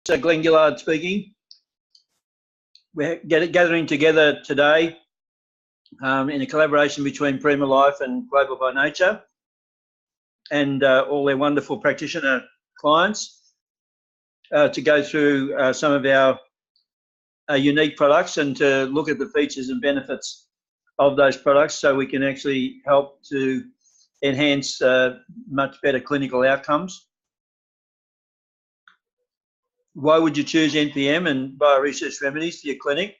So Glenn Gillard speaking. We're gathering together today in a collaboration between Prima Life and Global by Nature and all their wonderful practitioner clients to go through some of our unique products and to look at the features and benefits of those products so we can actually help to enhance much better clinical outcomes. Why would you choose NPM and bioresearch remedies for your clinic?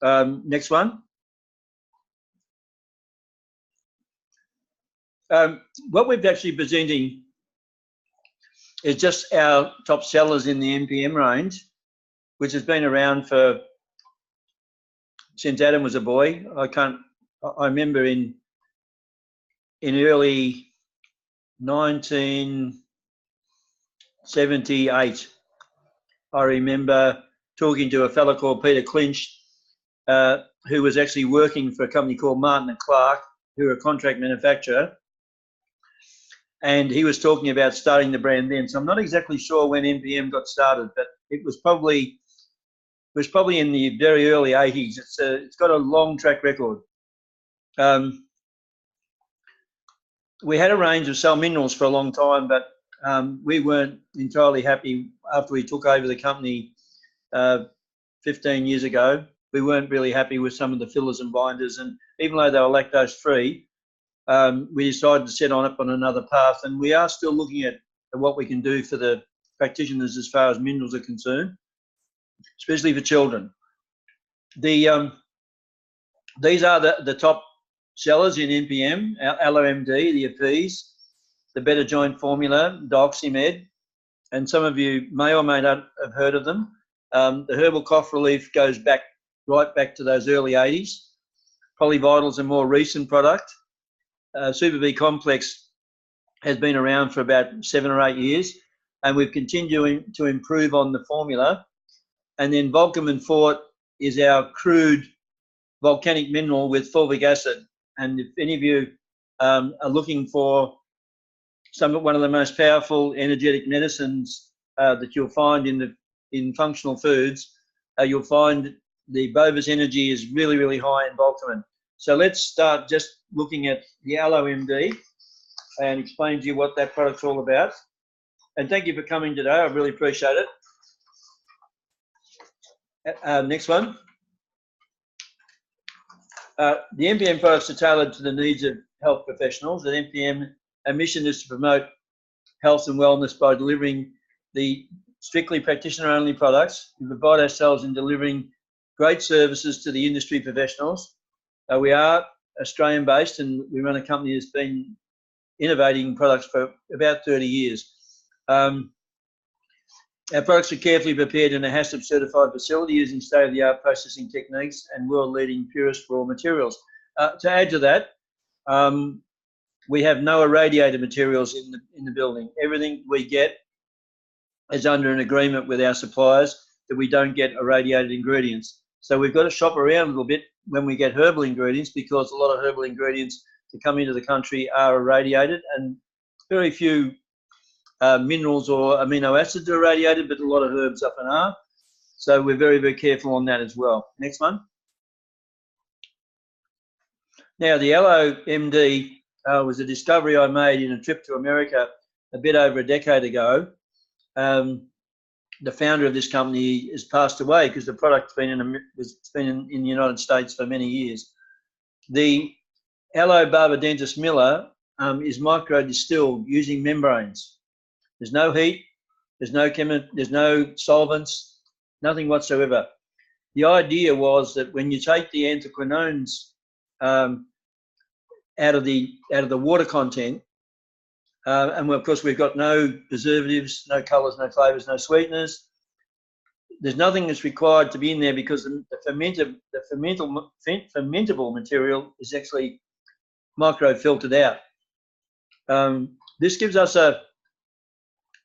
Next one. What we're actually presenting is just our top sellers in the NPM range, which has been around since Adam was a boy. I remember in early 1978, I remember talking to a fellow called Peter Clinch, who was actually working for a company called Martin & Clark, who were a contract manufacturer. And he was talking about starting the brand then. So I'm not exactly sure when NPM got started, but it was probably in the very early 80s. It's got a long track record. We had a range of cell minerals for a long time, but we weren't entirely happy after we took over the company 15 years ago. We weren't really happy with some of the fillers and binders, and even though they were lactose free, we decided to set up on another path, and we are still looking at what we can do for the practitioners as far as minerals are concerned, especially for children. These are the top sellers in NPM: AlloMD, the Appease, the Better Joint Formula, Doxymed, and some of you may or may not have heard of them. The Herbal Cough Relief goes right back to those early 80s. Polyvital's a more recent product. Super B Complex has been around for about 7 or 8 years, and we've continued to improve on the formula. And then Volcamin Fort is our crude volcanic mineral with fulvic acid. And if any of you are looking for one of the most powerful energetic medicines that you'll find in functional foods, you'll find the Bovis Energy is really, really high in Volcamin. So let's start just looking at the AlloMD and explain to you what that product's all about. And thank you for coming today. I really appreciate it. Next one. The NPM products are tailored to the needs of health professionals. At NPM, our mission is to promote health and wellness by delivering the strictly practitioner-only products. We provide ourselves in delivering great services to the industry professionals. We are Australian-based, and we run a company that's been innovating products for about 30 years. Our products are carefully prepared in a HACCP-certified facility using state-of-the-art processing techniques and world-leading purest raw materials. To add to that, we have no irradiated materials in the building. Everything we get is under an agreement with our suppliers that we don't get irradiated ingredients. So we've got to shop around a little bit when we get herbal ingredients, because a lot of herbal ingredients that come into the country are irradiated, and very few minerals or amino acids are irradiated, but a lot of herbs often are. So we're very, very careful on that as well. Next one. Now, the AlloMD was a discovery I made in a trip to America a bit over a decade ago. The founder of this company has passed away because the product's been in the United States for many years. The Allo-Barbadentis Miller is micro-distilled using membranes. There's no heat, there's no solvents, nothing whatsoever. The idea was that when you take the anthraquinones out of the water content, and of course we've got no preservatives, no colours, no flavours, no sweeteners. There's nothing that's required to be in there because the fermentable material is actually micro-filtered out. This gives us a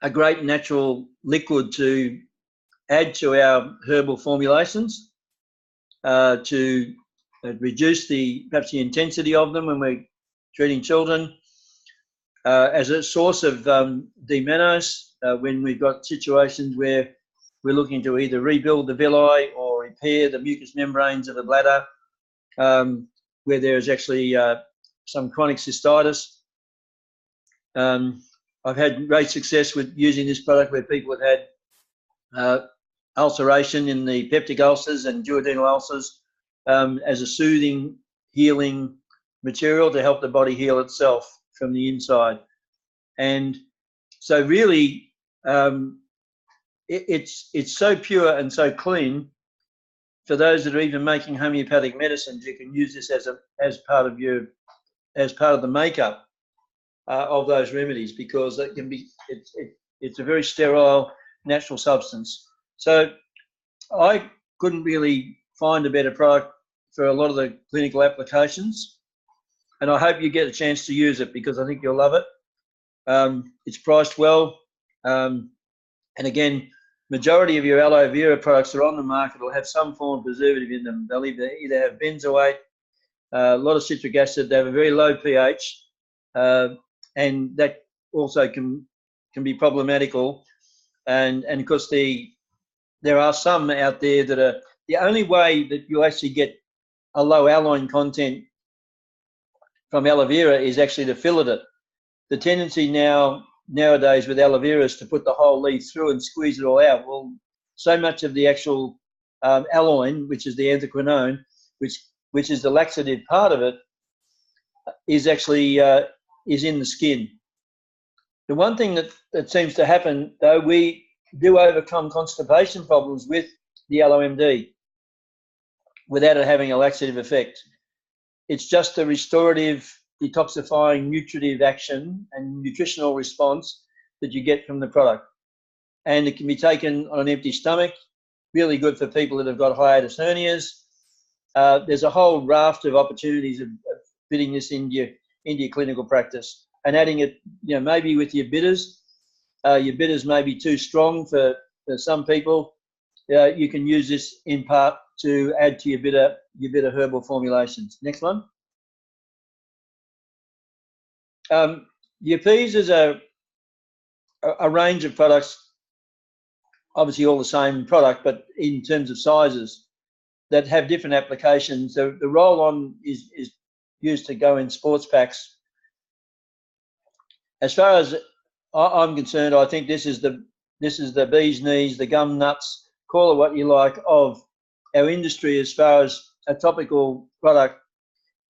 great natural liquid to add to our herbal formulations to reduce perhaps the intensity of them when we're treating children. As a source of D-mannose, when we've got situations where we're looking to either rebuild the villi or repair the mucous membranes of the bladder, where there is actually some chronic cystitis. I've had great success with using this product where people have had ulceration in the peptic ulcers and duodenal ulcers as a soothing, healing material to help the body heal itself from the inside. And so really, it's so pure and so clean. For those that are even making homeopathic medicines, you can use this as part of the makeup of those remedies, because it can be it's a very sterile natural substance. So I couldn't really find a better product for a lot of the clinical applications, and I hope you get a chance to use it, because I think you'll love it. It's priced well, and again, majority of your aloe vera products that are on the market will have some form of preservative in them. They'll either have benzoate, a lot of citric acid. They have a very low pH, and that also can be problematical. And of course, there are some out there that are the only way that you actually get a low alloin content from aloe vera is actually to fillet it. The tendency nowadays with aloe vera is to put the whole leaf through and squeeze it all out. Well, so much of the actual alloin, which is the anthraquinone, which is the laxative part of it, is actually is in the skin. The one thing that seems to happen, though, we do overcome constipation problems with the Aloe MD without it having a laxative effect. It's just a restorative, detoxifying, nutritive action and nutritional response that you get from the product. And it can be taken on an empty stomach, really good for people that have got hiatus hernias. There's a whole raft of opportunities of fitting this into your clinical practice and adding it, maybe with your bitters. Your bitters may be too strong for some people. You can use this in part to add to your bitter herbal formulations. Next one. Your peas is a range of products, obviously all the same product, but in terms of sizes that have different applications. The roll-on is used to go in sports packs. As far as I'm concerned, I think this is the bee's knees, the gum nuts, call it what you like, of our industry as far as a topical product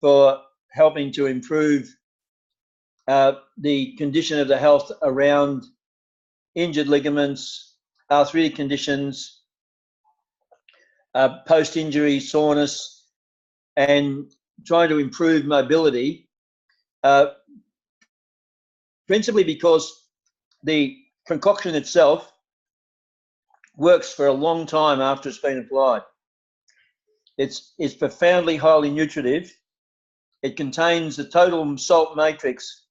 for helping to improve the condition of the health around injured ligaments, arthritic conditions, post-injury soreness, and trying to improve mobility, principally because the concoction itself works for a long time after it's been applied. It's profoundly highly nutritive. It contains the total salt matrix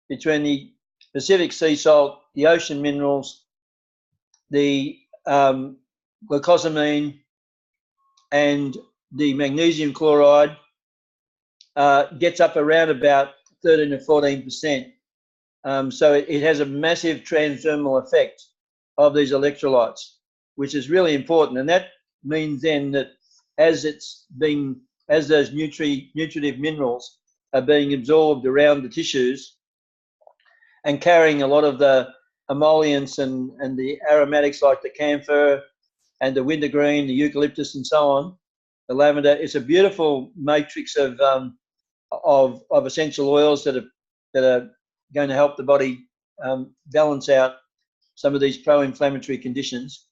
between the Pacific sea salt, the ocean minerals, the glucosamine, and the magnesium chloride. Gets up around about 13 to 14%. So it has a massive transdermal effect of these electrolytes, which is really important. And that means then that as those nutritive minerals are being absorbed around the tissues and carrying a lot of the emollients and the aromatics like the camphor and the wintergreen, the eucalyptus, and so on, the lavender, it's a beautiful matrix of essential oils that are going to help the body balance out some of these pro-inflammatory conditions.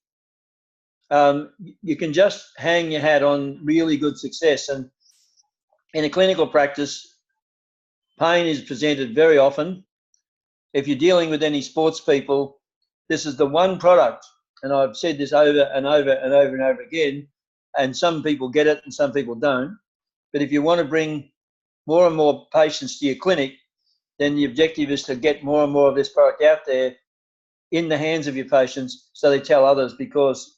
You can just hang your hat on really good success. And in a clinical practice, pain is presented very often. If you're dealing with any sports people, this is the one product, and I've said this over and over and over and over again, and some people get it and some people don't. But if you want to bring more and more patients to your clinic, then the objective is to get more and more of this product out there in the hands of your patients so they tell others, because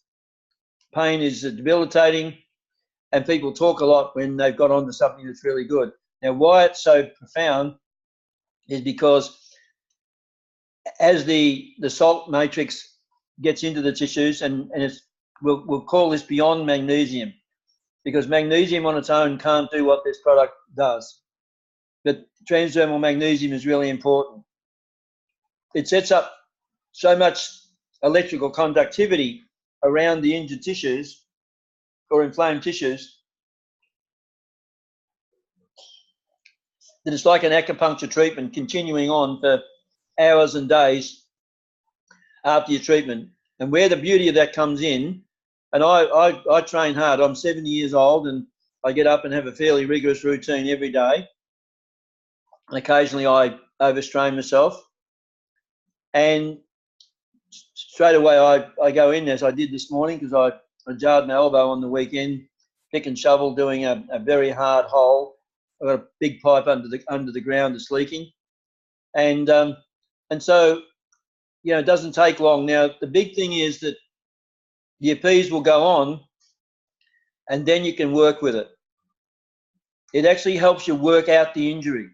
pain is debilitating and people talk a lot when they've got onto something that's really good. Now, why it's so profound is because as the salt matrix gets into the tissues, and we'll call this beyond magnesium, because magnesium on its own can't do what this product does. But transdermal magnesium is really important. It sets up so much electrical conductivity around the injured tissues or inflamed tissues that it's like an acupuncture treatment continuing on for hours and days after your treatment. And where the beauty of that comes in, and I train hard. I'm 70 years old, and I get up and have a fairly rigorous routine every day. And occasionally I overstrain myself. And straight away I go in, as I did this morning, because I jarred my elbow on the weekend, pick and shovel, doing a very hard hole. I've got a big pipe under the ground that's leaking. And so, you know, it doesn't take long. Now, the big thing is that the Ps will go on, and then you can work with it. It actually helps you work out the injury.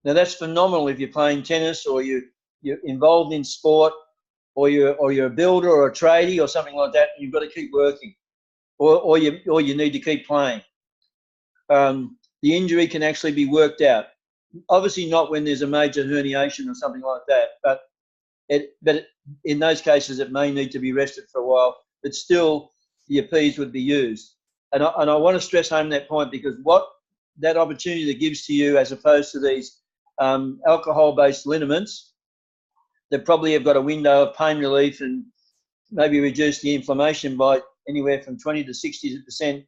Now, that's phenomenal if you're playing tennis, or you're involved in sport, or you're a builder or a tradie or something like that, and you've got to keep working, or you need to keep playing. The injury can actually be worked out. Obviously not when there's a major herniation or something like that, but in those cases it may need to be rested for a while, but still the Ps would be used. And I want to stress home that point, because what that opportunity that gives to you, as opposed to these alcohol-based liniments that probably have got a window of pain relief and maybe reduce the inflammation by anywhere from 20 to 60%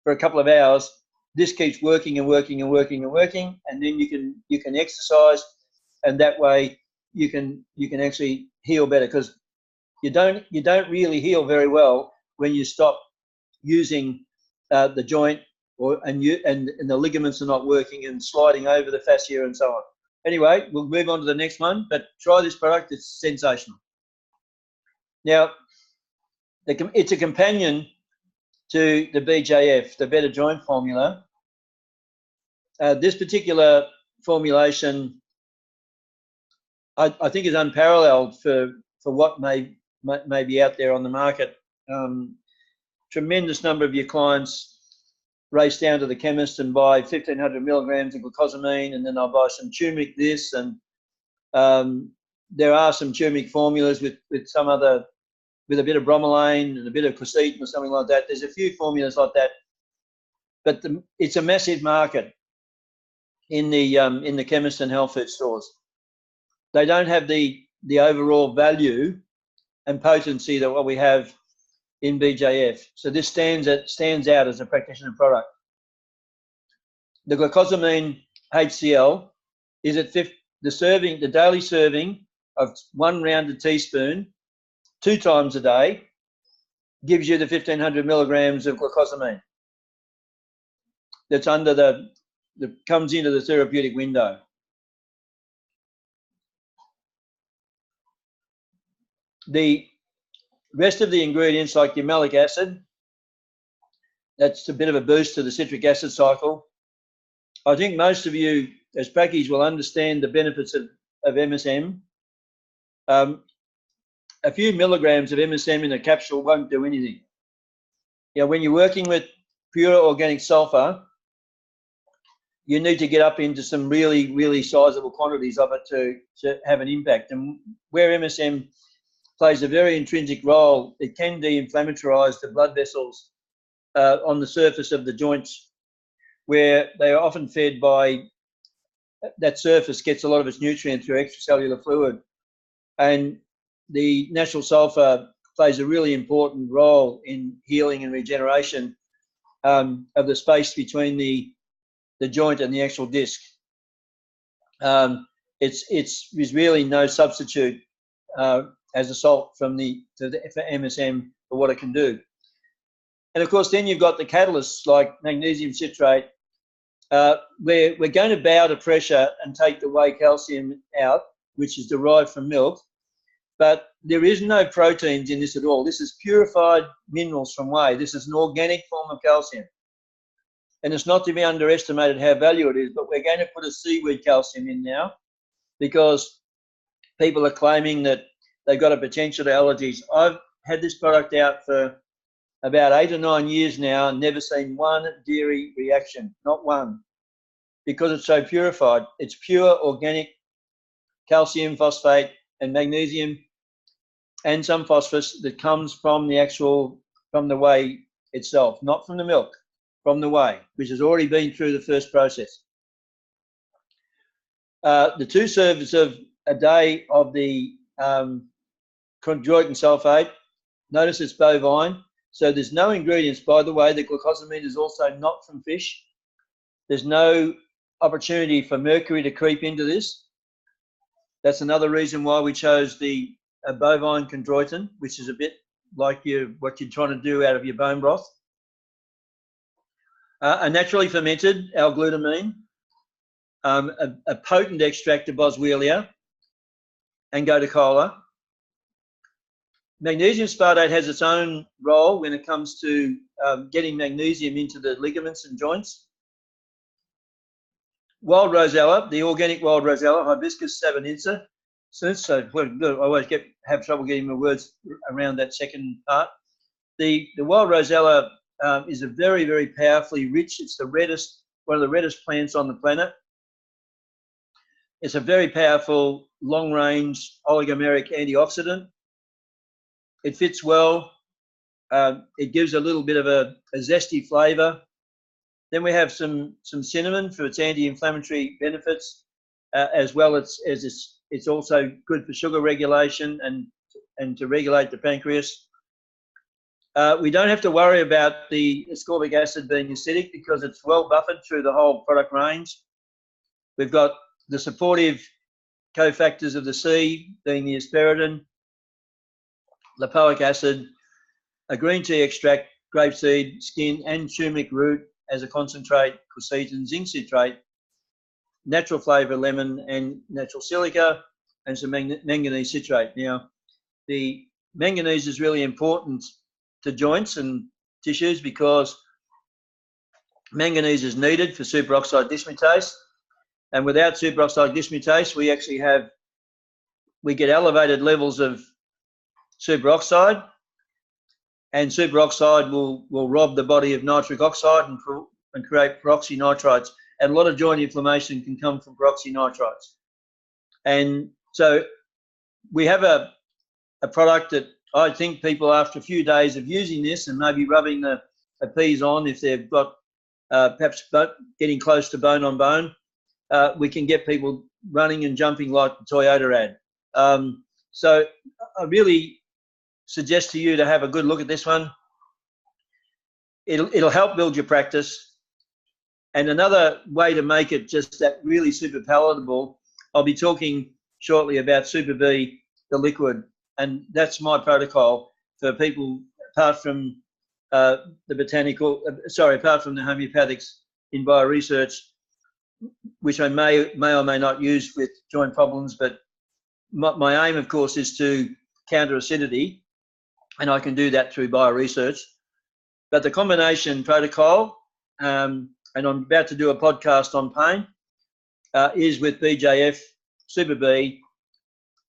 for a couple of hours. This keeps working and working and working and working, and then you can exercise, and that way you can actually heal better, because you don't really heal very well when you stop using the joint, and the ligaments are not working and sliding over the fascia and so on. Anyway, we'll move on to the next one, but try this product. It's sensational. Now, it's a companion to the BJF, the Better Joint formula. This particular formulation, I think, is unparalleled for what may be out there on the market. Tremendous number of your clients race down to the chemist and buy 1,500 milligrams of glucosamine, and then I'll buy some turmeric this, and there are some turmeric formulas with some other, with a bit of bromelain and a bit of quercetin or something like that. There's a few formulas like that, but it's a massive market in the chemist and health food stores. They don't have the overall value and potency that what we have in BJF. So this stands out as a practitioner product. The glucosamine HCl is at the daily serving of 1 rounded teaspoon 2 times a day gives you the 1,500 milligrams of glucosamine. That's comes into the therapeutic window. The rest of the ingredients, like the malic acid, that's a bit of a boost to the citric acid cycle. I think most of you as practitioners will understand the benefits of MSM. A few milligrams of MSM in a capsule won't do anything. You know, when you're working with pure organic sulfur, you need to get up into some really, really sizable quantities of it to have an impact. And where MSM plays a very intrinsic role, it can de-inflammatorize the blood vessels on the surface of the joints, where they are often fed by, that surface gets a lot of its nutrients through extracellular fluid. And the natural sulfur plays a really important role in healing and regeneration of the space between the joint and the actual disc. It's really no substitute as a salt for MSM for what it can do. And of course, then you've got the catalysts like magnesium citrate, where we're going to bow to pressure and take the whey calcium out, which is derived from milk. But there is no proteins in this at all. This is purified minerals from whey. This is an organic form of calcium. And it's not to be underestimated how valuable it is, but we're going to put a seaweed calcium in now, because people are claiming that they've got a potential to allergies. I've had this product out for about 8 or 9 years now, and never seen one dairy reaction, not one, because it's so purified. It's pure organic calcium phosphate and magnesium and some phosphorus that comes from the whey itself, not from the milk, from the whey, which has already been through the first process. The 2 serves of a day of the chondroitin sulfate. Notice it's bovine, so there's no ingredients. By the way, the glucosamine is also not from fish. There's no opportunity for mercury to creep into this. That's another reason why we chose the bovine chondroitin, which is a bit like what you're trying to do out of your bone broth. A naturally fermented L-glutamine, a potent extract of Boswellia and Gotu kola. Magnesium spartate has its own role when it comes to getting magnesium into the ligaments and joints. Wild rosella, the organic wild rosella, Hibiscus savanensis. So I always have trouble getting my words around that second part. The wild rosella is a very, very powerfully rich. It's one of the reddest plants on the planet. It's a very powerful long-range oligomeric antioxidant. It fits well. It gives a little bit of a zesty flavour. Then we have some cinnamon for its anti-inflammatory benefits, as well as it's also good for sugar regulation and to regulate the pancreas. We don't have to worry about the ascorbic acid being acidic because it's well buffered through the whole product range. We've got the supportive cofactors of the C, being the asparagine, lipoic acid, a green tea extract, grapeseed, skin, and turmeric root as a concentrate, quercetin, zinc citrate, natural flavour, lemon, and natural silica, and some manganese citrate. Now, the manganese is really important to joints and tissues because manganese is needed for superoxide dismutase, and without superoxide dismutase, we get elevated levels of superoxide, and superoxide will rob the body of nitric oxide and create peroxynitrites. And a lot of joint inflammation can come from peroxynitrites. And so we have a product that I think people, after a few days of using this and maybe rubbing the peas on, if they've got perhaps getting close to bone on bone, we can get people running and jumping like the Toyota ad. So I really suggest to you to have a good look at this one. It'll help build your practice. And another way to make it just that really super palatable, I'll be talking shortly about Super B, the liquid, and that's my protocol for people apart from apart from the homeopathics in bioresearch, which I may or may not use with joint problems, but my aim, of course, is to counter acidity, and I can do that through bioresearch. But the combination protocol, and I'm about to do a podcast on pain, is with BJF, Super B,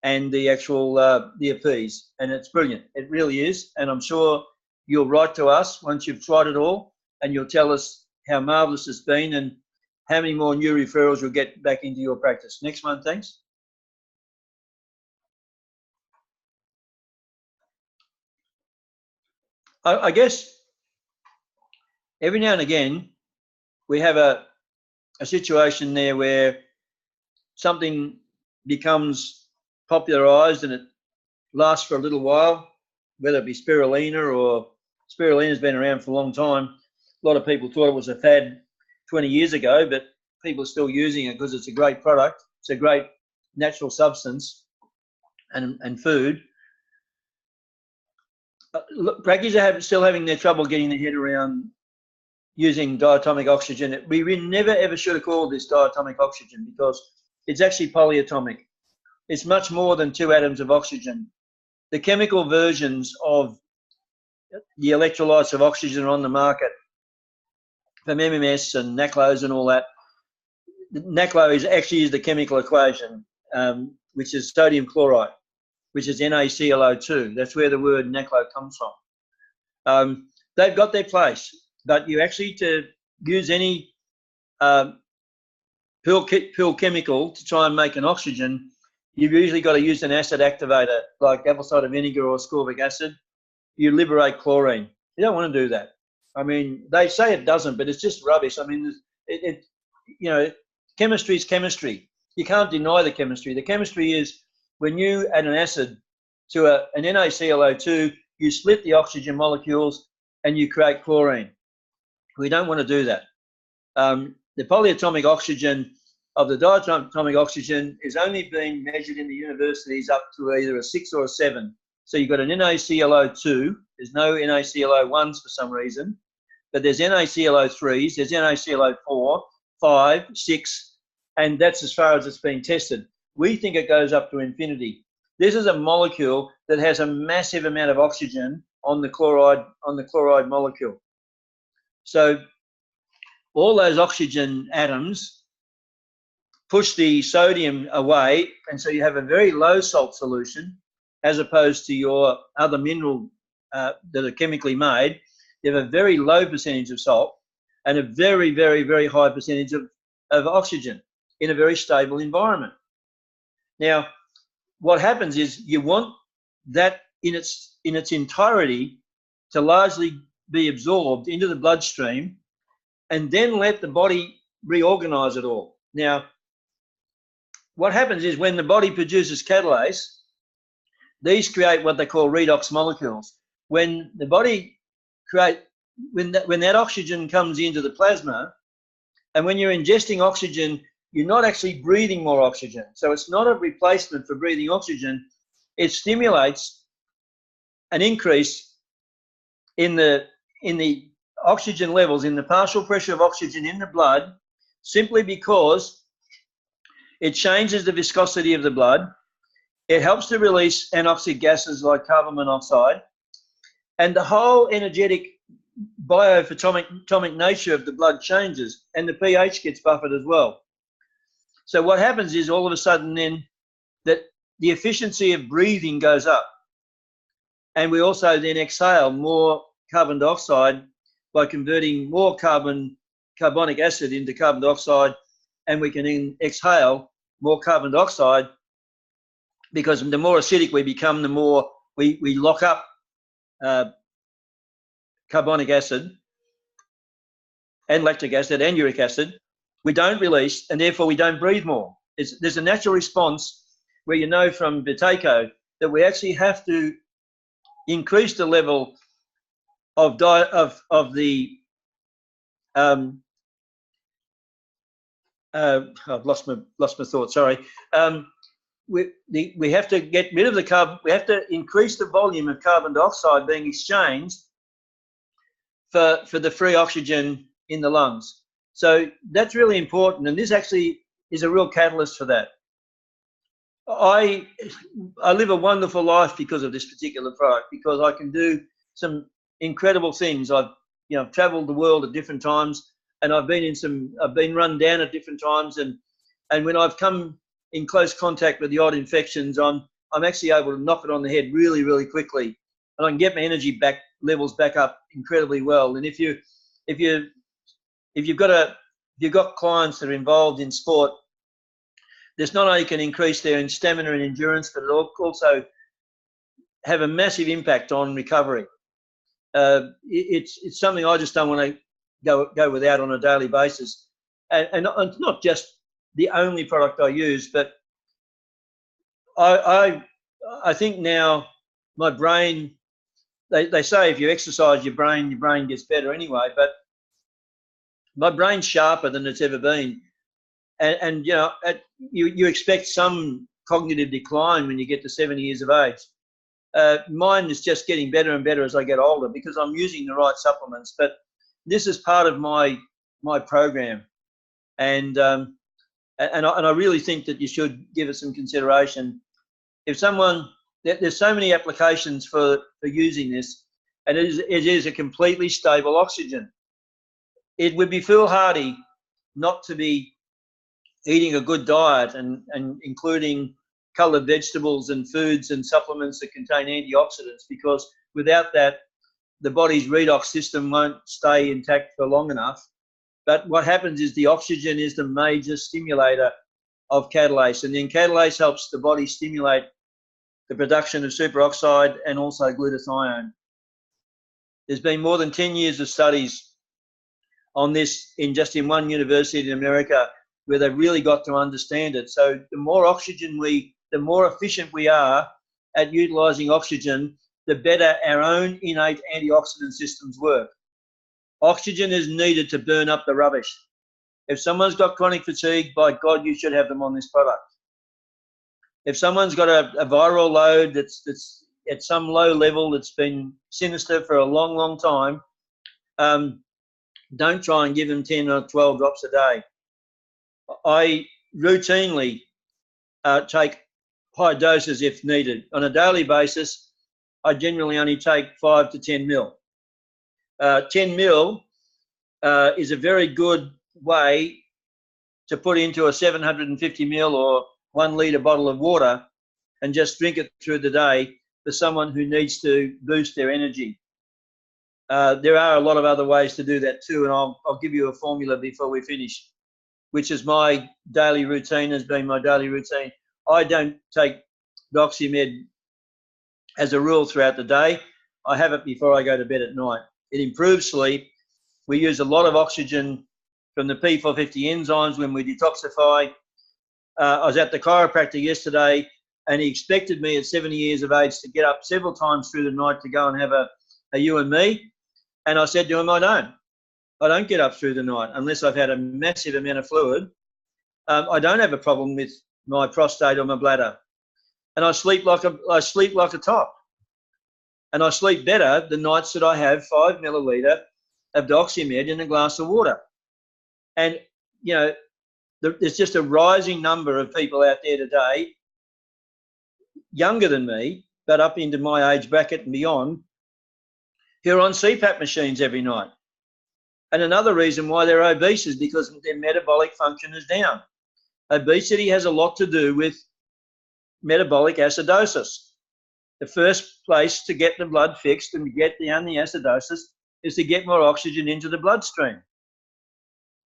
and the actual the Appease, and it's brilliant. It really is, and I'm sure you'll write to us once you've tried it all, and you'll tell us how marvellous it's been and how many more new referrals you'll get back into your practice. Next one, thanks. I guess every now and again we have a situation there where something becomes popularised and it lasts for a little while, whether it be spirulina, or spirulina's been around for a long time. A lot of people thought it was a fad 20 years ago, but people are still using it because it's a great product. It's a great natural substance and food. Practitioners are still having their trouble getting their head around using diatomic oxygen. We never ever should have called this diatomic oxygen because it's actually polyatomic. It's much more than 2 atoms of oxygen. The chemical versions of the electrolytes of oxygen are on the market from MMS and NACLOs and all that. NACLO actually is the chemical equation, which is sodium chloride. which is NaClO2. That's where the word NACLO comes from. They've got their place, but you actually, to use any pill chemical to try and make an oxygen, you've usually got to use an acid activator like apple cider vinegar or ascorbic acid. You liberate chlorine. You don't want to do that. I mean, they say it doesn't, but it's just rubbish. I mean, you know, chemistry is chemistry. You can't deny the chemistry. The chemistry is when you add an acid to an NaClO2, you split the oxygen molecules and you create chlorine. We don't want to do that. The polyatomic oxygen of the diatomic oxygen is only being measured in the universities up to either a 6 or a 7. So you've got an NaClO2. There's no NaClO1s for some reason, but there's NaClO3s, there's NaClO4, 5, 6, and that's as far as it's been tested. We think it goes up to infinity. This is a molecule that has a massive amount of oxygen on the chloride molecule. So all those oxygen atoms push the sodium away, and so you have a very low salt solution as opposed to your other mineral that are chemically made. You have a very low percentage of salt and a very, very, very high percentage of oxygen in a very stable environment. Now, what happens is you want that in its entirety to largely be absorbed into the bloodstream and then let the body reorganize it all. Now, what happens is when the body produces catalase, these create what they call redox molecules. When the body when that oxygen comes into the plasma, and when you're ingesting oxygen, you're not actually breathing more oxygen. So it's not a replacement for breathing oxygen. It stimulates an increase in the oxygen levels, in the partial pressure of oxygen in the blood, simply because it changes the viscosity of the blood. It helps to release anoxic gases like carbon monoxide, and the whole energetic biophotomic nature of the blood changes, and the pH gets buffered as well. So what happens is all of a sudden then that the efficiency of breathing goes up, and we also then exhale more carbon dioxide by converting more carbonic acid into carbon dioxide, and we can then exhale more carbon dioxide, because the more acidic we become, the more we lock up carbonic acid and lactic acid and uric acid. We don't release, and therefore we don't breathe more. There's a natural response where you know from Buteyko that we actually have to increase the level of the I've lost my thought. Sorry. We have to get rid of the carbon. We have to increase the volume of carbon dioxide being exchanged for the free oxygen in the lungs. So that's really important, and this actually is a real catalyst for that. I live a wonderful life because of this particular product, because I can do some incredible things. I've traveled the world at different times, and I've been run down at different times, and when I've come in close contact with the odd infections, I'm actually able to knock it on the head really, really quickly, and I can get my energy levels back up incredibly well. And if you've got clients that are involved in sport, this not only can increase their stamina and endurance, but it also have a massive impact on recovery. It's something I just don't want to go without on a daily basis, and not just the only product I use, but I think now my brain. They say if you exercise your brain gets better anyway, but my brain's sharper than it's ever been, and you expect some cognitive decline when you get to 70 years of age. Mine is just getting better and better as I get older because I'm using the right supplements. But this is part of my program, and I really think that you should give it some consideration. If there's so many applications for using this, and it is a completely stable oxygen. It would be foolhardy not to be eating a good diet and including coloured vegetables and foods and supplements that contain antioxidants, because without that, the body's redox system won't stay intact for long enough. But what happens is the oxygen is the major stimulator of catalase, and then catalase helps the body stimulate the production of superoxide and also glutathione. There's been more than 10 years of studies on this in one university in America, where they've really got to understand it. So the more oxygen the more efficient we are at utilising oxygen, the better our own innate antioxidant systems work. Oxygen is needed to burn up the rubbish. If someone's got chronic fatigue, by God, you should have them on this product. If someone's got a viral load that's at some low level that's been sinister for a long, long time, don't try and give them 10 or 12 drops a day. I routinely take high doses if needed. On a daily basis, I generally only take 5 to 10 mil. 10 mil is a very good way to put into a 750 mil or 1 litre bottle of water and just drink it through the day for someone who needs to boost their energy. There are a lot of other ways to do that too, and I'll give you a formula before we finish, which is my daily routine, has been my daily routine. I don't take Doxymed as a rule throughout the day. I have it before I go to bed at night. It improves sleep. We use a lot of oxygen from the P450 enzymes when we detoxify. I was at the chiropractor yesterday, and he expected me at 70 years of age to get up several times through the night to go and have a you and me. And I said to him, I don't get up through the night unless I've had a massive amount of fluid. I don't have a problem with my prostate or my bladder. And I sleep like a top. And I sleep better the nights that I have 5 milliliter of Doxymed in a glass of water. And, you know, there's just a rising number of people out there today, younger than me, but up into my age bracket and beyond, who are on CPAP machines every night. And another reason why they're obese is because their metabolic function is down. Obesity has a lot to do with metabolic acidosis. The first place to get the blood fixed and to get down the acidosis is to get more oxygen into the bloodstream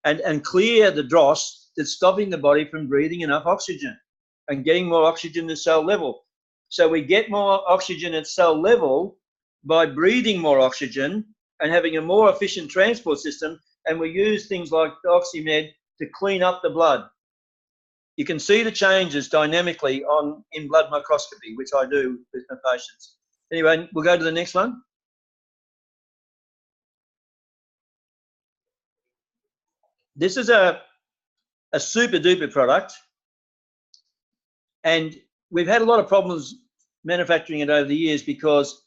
and clear the dross that's stopping the body from breathing enough oxygen and getting more oxygen at cell level. So we get more oxygen at cell level by breathing more oxygen and having a more efficient transport system, and we use things like Doxymed to clean up the blood. You can see the changes dynamically in blood microscopy, which I do with my patients. Anyway, we'll go to the next one. This is a super duper product, and we've had a lot of problems manufacturing it over the years because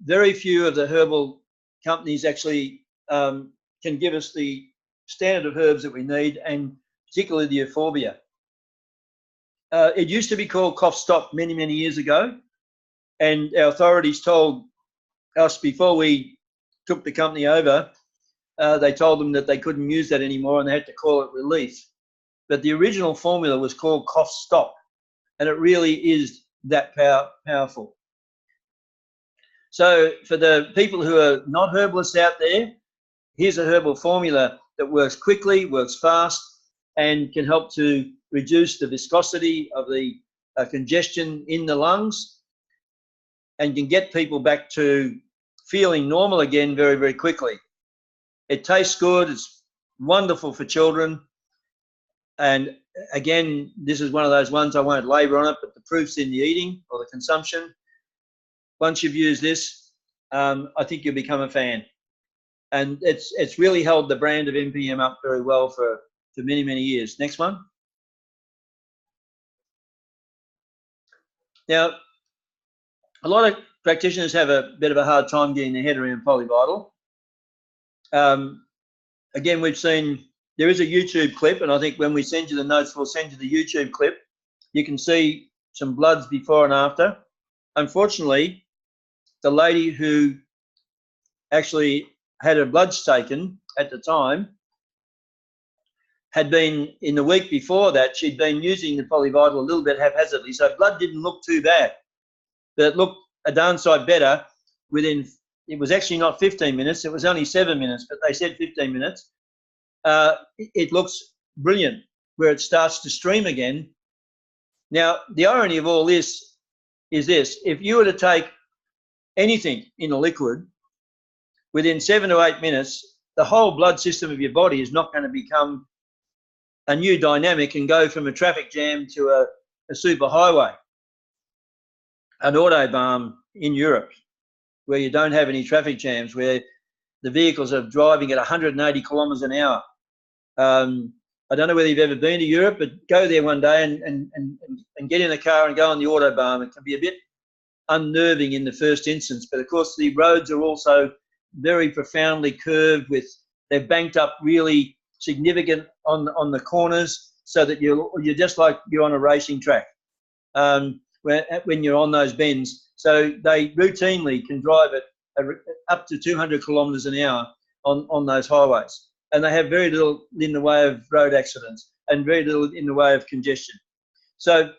very few of the herbal companies actually can give us the standard of herbs that we need, and particularly the euphorbia. It used to be called Cough Stop many, many years ago, and our authorities told us before we took the company over, they told them that they couldn't use that anymore and they had to call it Relief. But the original formula was called Cough Stop, and it really is that powerful. So for the people who are not herbalists out there, here's a herbal formula that works quickly, works fast, and can help to reduce the viscosity of the congestion in the lungs, and can get people back to feeling normal again very, very quickly. It tastes good. It's wonderful for children. And again, this is one of those ones I won't labour on it, but the proof's in the eating or the consumption. Once you've used this, I think you'll become a fan. And it's really held the brand of NPM up very well for many, many years. Next one. Now, a lot of practitioners have a bit of a hard time getting their head around Polyvital. Again, we've seen, there is a YouTube clip, and I think when we send you the notes, we'll send you the YouTube clip. You can see some bloods before and after. Unfortunately, the lady who actually had her bloods taken at the time had been, in the week before that, she'd been using the polyvital a little bit haphazardly, so blood didn't look too bad. But it looked a darn sight better within, it was actually not 15 minutes, it was only 7 minutes, but they said 15 minutes. It looks brilliant where it starts to stream again. Now, the irony of all this is this: if you were to take anything in a liquid, within 7 to 8 minutes, the whole blood system of your body is not going to become a new dynamic and go from a traffic jam to a super highway, an autobahn in Europe, where you don't have any traffic jams, where the vehicles are driving at 180 kilometres an hour. I don't know whether you've ever been to Europe, but go there one day and get in a car and go on the autobahn. It can be a bit unnerving in the first instance, but of course the roads are also very profoundly curved, with they've banked up really significant on the corners, so that you're just like you're on a racing track when you're on those bends. So they routinely can drive it up to 200 kilometres an hour on those highways, and they have very little in the way of road accidents and very little in the way of congestion. So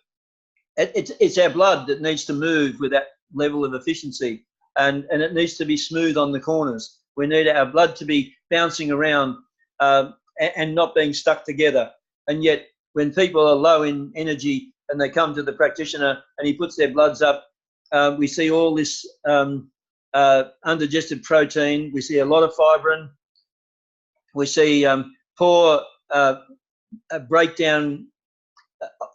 it's our blood that needs to move with that level of efficiency, and it needs to be smooth on the corners. We need our blood to be bouncing around and not being stuck together. And yet, when people are low in energy and they come to the practitioner and he puts their bloods up, we see all this undigested protein. We see a lot of fibrin. We see poor breakdown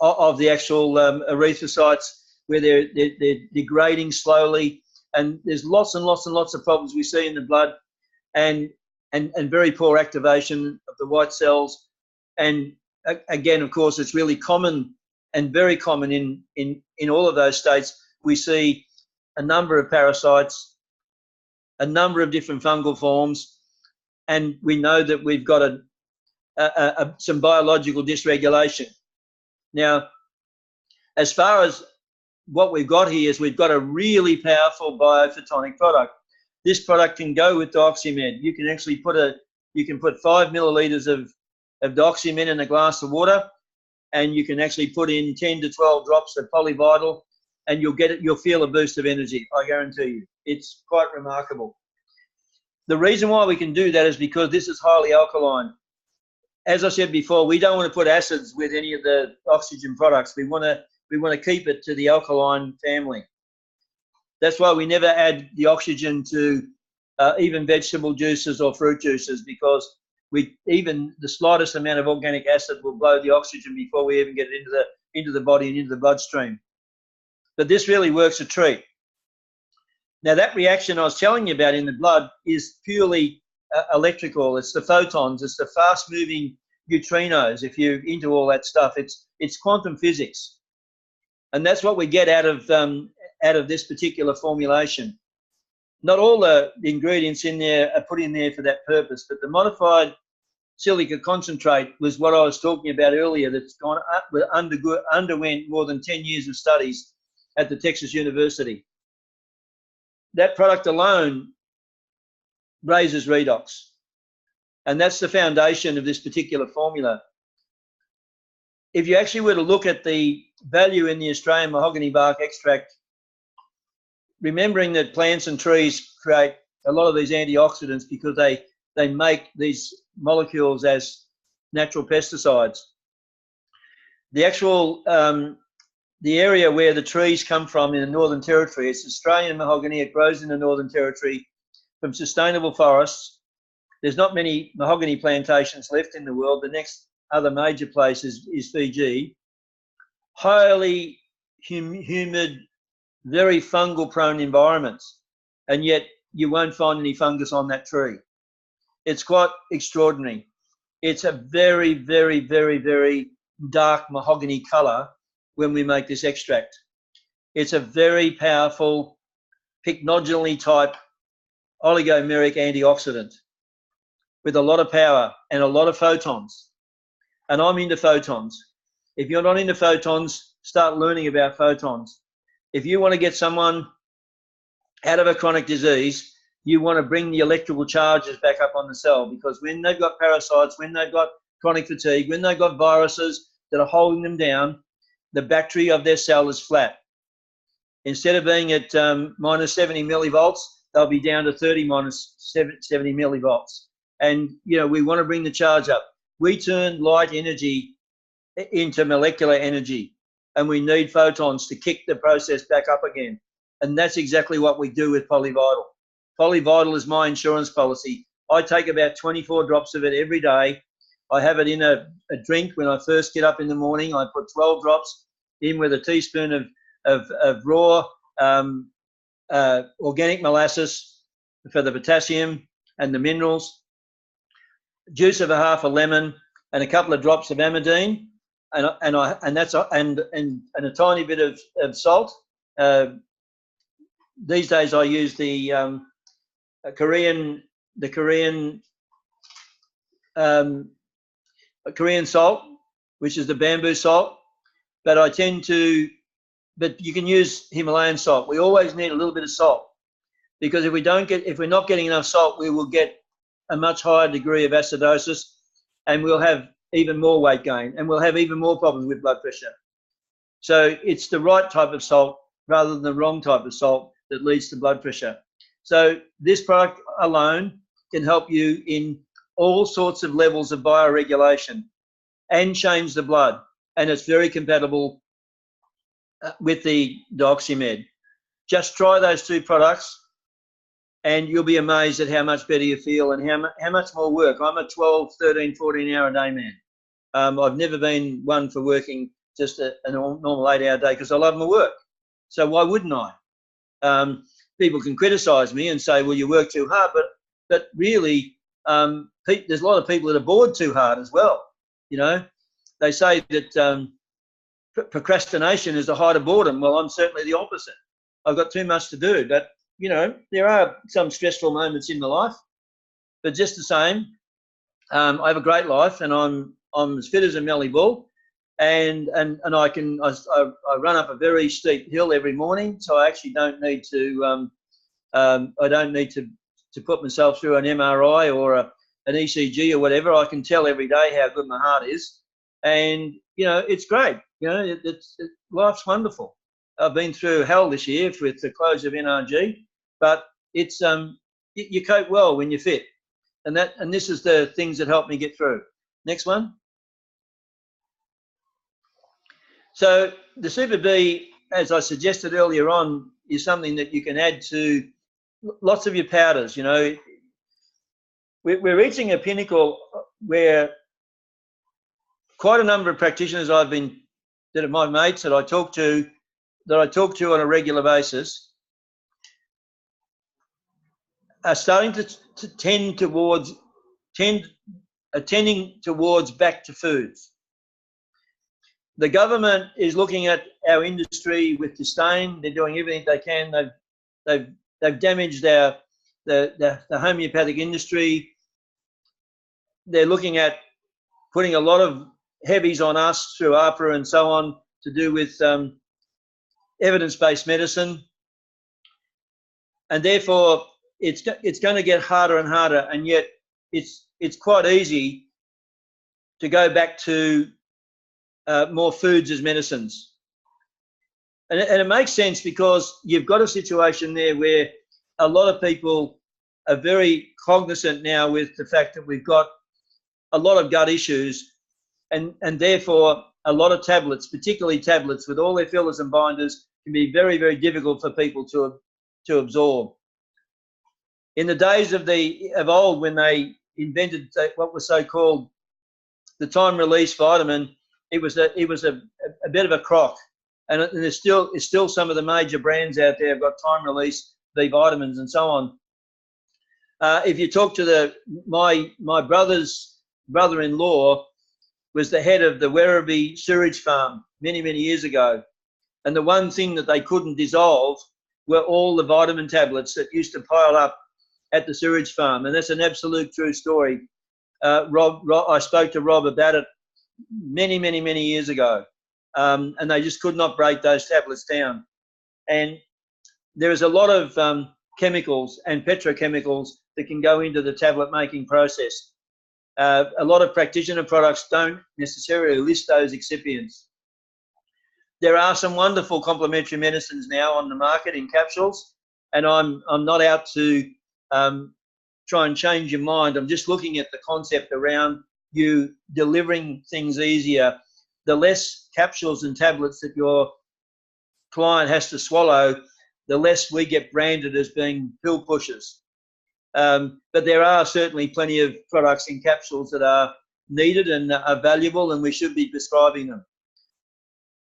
of the actual erythrocytes, where they're degrading slowly. And there's lots and lots and lots of problems we see in the blood, and very poor activation of the white cells. And again, of course, it's really common and very common in all of those states. We see a number of parasites, a number of different fungal forms, and we know that we've got some biological dysregulation. Now, as far as what we've got here, is we've got a really powerful biophotonic product. This product can go with Dioxymed. You can actually put 5 millilitres of Dioxymed in a glass of water, and you can actually put in 10 to 12 drops of polyvital, and you'll feel a boost of energy. I guarantee you. It's quite remarkable. The reason why we can do that is because this is highly alkaline. As I said before, we don't want to put acids with any of the oxygen products. We want to keep it to the alkaline family. That's why we never add the oxygen to even vegetable juices or fruit juices, because even the slightest amount of organic acid will blow the oxygen before we even get it into the body and into the bloodstream. But this really works a treat. Now, that reaction I was telling you about in the blood is purely electrical. It's the photons. It's the fast-moving neutrinos. If you're into all that stuff, it's quantum physics, and that's what we get out of this particular formulation. Not all the ingredients in there are put in there for that purpose, but the modified silica concentrate was what I was talking about earlier. That's gone up, underwent more than 10 years of studies at the Texas University. That product alone raises redox, and that's the foundation of this particular formula. If you actually were to look at the value in the Australian mahogany bark extract, remembering that plants and trees create a lot of these antioxidants because they make these molecules as natural pesticides. The actual the area where the trees come from in the Northern Territory, it's Australian mahogany. It grows in the Northern Territory from sustainable forests. There's not many mahogany plantations left in the world. The next other major place is Fiji. Highly humid, very fungal prone environments, and yet you won't find any fungus on that tree. It's quite extraordinary. It's a very, very, very, very dark mahogany colour when we make this extract. It's a very powerful pycnogenol type oligomeric antioxidant with a lot of power and a lot of photons. And I'm into photons. If you're not into photons, start learning about photons. If you want to get someone out of a chronic disease, you want to bring the electrical charges back up on the cell, because when they've got parasites, when they've got chronic fatigue, when they've got viruses that are holding them down, the battery of their cell is flat. Instead of being at minus 70 millivolts, they'll be down to 30 minus 70 millivolts. And, you know, we want to bring the charge up. We turn light energy into molecular energy, and we need photons to kick the process back up again. And that's exactly what we do with Polyvital. Polyvital is my insurance policy. I take about 24 drops of it every day. I have it in a drink when I first get up in the morning. I put 12 drops in with a teaspoon of raw organic molasses for the potassium and the minerals, juice of a half a lemon, and a couple of drops of amidine, and a tiny bit of salt. These days I use the Korean salt, which is the bamboo salt, but you can use Himalayan salt. We always need a little bit of salt, because if we're not getting enough salt, we will get a much higher degree of acidosis, and we'll have even more weight gain, and we'll have even more problems with blood pressure. So it's the right type of salt rather than the wrong type of salt that leads to blood pressure. So this product alone can help you in all sorts of levels of bioregulation and change the blood, and it's very compatible with the Oxymed. Just try those two products and you'll be amazed at how much better you feel and how much more work. I'm a 12, 13, 14 hour a day man. I've never been one for working just a normal 8-hour day, because I love my work. So why wouldn't I? People can criticize me and say, well, you work too hard, but really, there's a lot of people that are bored too hard as well. You know, they say that procrastination is the height of boredom. Well, I'm certainly the opposite. I've got too much to do, but you know, there are some stressful moments in my life, but just the same, I have a great life, and I'm as fit as a Melly Bull, and I run up a very steep hill every morning, so I actually don't need to to put myself through an MRI or an ECG or whatever. I can tell every day how good my heart is, and you know, it's great. You know, life's wonderful. I've been through hell this year with the close of NRG, but it's you cope well when you're fit, and this is the things that help me get through. Next one. So the Super B, as I suggested earlier on, is something that you can add to lots of your powders. You know, we're reaching a pinnacle where quite a number of practitioners that are my mates that I talk to on a regular basis are starting to tending towards back to foods. The government is looking at our industry with disdain. They're doing everything they can. They've damaged the homeopathic industry. They're looking at putting a lot of heavies on us through APRA and so on to do with evidence-based medicine, and therefore it's going to get harder and harder. And yet it's quite easy to go back to more foods as medicines, and it makes sense, because you've got a situation there where a lot of people are very cognizant now with the fact that we've got a lot of gut issues, and therefore a lot of tablets, particularly tablets with all their fillers and binders, can be very, very difficult for people to absorb. In the days of old, when they invented what was so-called the time-release vitamin, it was a bit of a crock, and there's still some of the major brands out there have got time-release B vitamins and so on. If you talk to my brother's brother-in-law was the head of the Werribee sewage farm many, many years ago, and the one thing that they couldn't dissolve were all the vitamin tablets that used to pile up at the sewage farm, and that's an absolute true story. Rob, I spoke to Rob about it many, many, many years ago, and they just could not break those tablets down. And there is a lot of chemicals and petrochemicals that can go into the tablet making process. A lot of practitioner products don't necessarily list those excipients. There are some wonderful complementary medicines now on the market in capsules, and I'm not out to try and change your mind. I'm just looking at the concept around you delivering things easier. The less capsules and tablets that your client has to swallow, the less we get branded as being pill pushers. But there are certainly plenty of products in capsules that are needed and are valuable, and we should be prescribing them.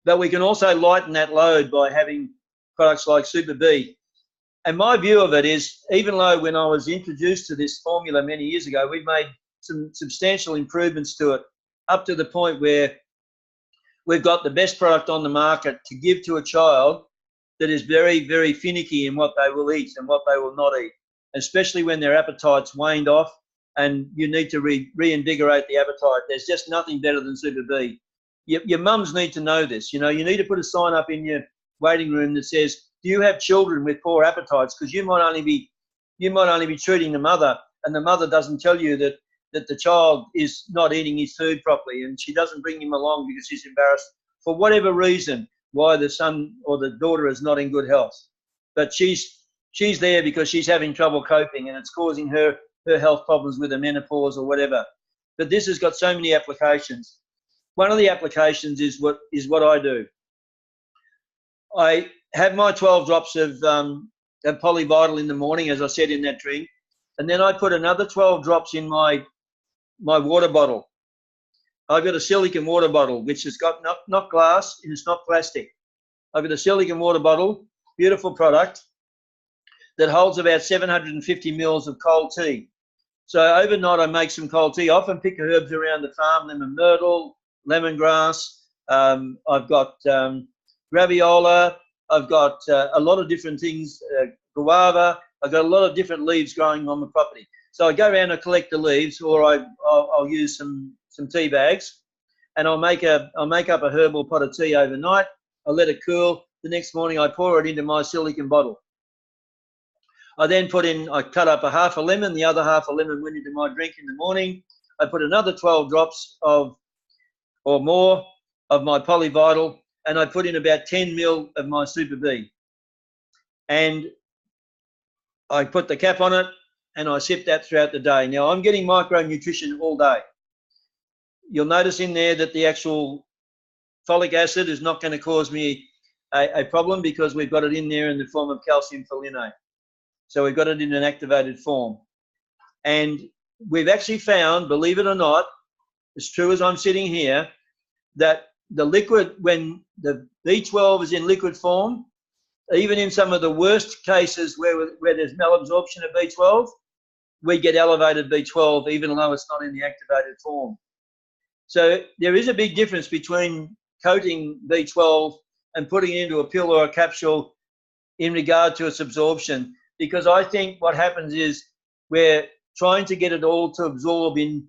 But we can also lighten that load by having products like Super B. And my view of it is, even though when I was introduced to this formula many years ago, we've made some substantial improvements to it, up to the point where we've got the best product on the market to give to a child that is very, very finicky in what they will eat and what they will not eat, especially when their appetite's waned off and you need to reinvigorate the appetite. There's just nothing better than Super B. Your mums need to know this. You know, you need to put a sign up in your waiting room that says, do you have children with poor appetites? Because you might only be treating the mother, and the mother doesn't tell you that the child is not eating his food properly, and she doesn't bring him along because she's embarrassed for whatever reason why the son or the daughter is not in good health. But she's there because she's having trouble coping, and it's causing her health problems with the menopause or whatever. But this has got so many applications. One of the applications is what I do. I have my 12 drops of Polyvital in the morning, as I said in that drink, and then I put another 12 drops in my water bottle. I've got a silicone water bottle, which has got not glass and it's not plastic. I've got a silicone water bottle, beautiful product, that holds about 750 mils of cold tea. So overnight I make some cold tea. I often pick herbs around the farm, lemon myrtle, lemongrass. I've got graviola. I've got a lot of different things, guava. I've got a lot of different leaves growing on the property. So I go around and collect the leaves, or I'll use some tea bags, and I'll make up a herbal pot of tea overnight. I let it cool. The next morning I pour it into my silicone bottle. I then I cut up a half a lemon. The other half a lemon went into my drink in the morning. I put another 12 drops or more of my Polyvital, and I put in about 10 mil of my Super B. And I put the cap on it, and I sip that throughout the day. Now, I'm getting micronutrition all day. You'll notice in there that the actual folic acid is not going to cause me a problem, because we've got it in there in the form of calcium folinate. So we've got it in an activated form. And we've actually found, believe it or not, as true as I'm sitting here, that the liquid, when the B12 is in liquid form, even in some of the worst cases where there's malabsorption of B12, we get elevated B12 even though it's not in the activated form. So there is a big difference between coating B12 and putting it into a pill or a capsule in regard to its absorption, because I think what happens is we're trying to get it all to absorb in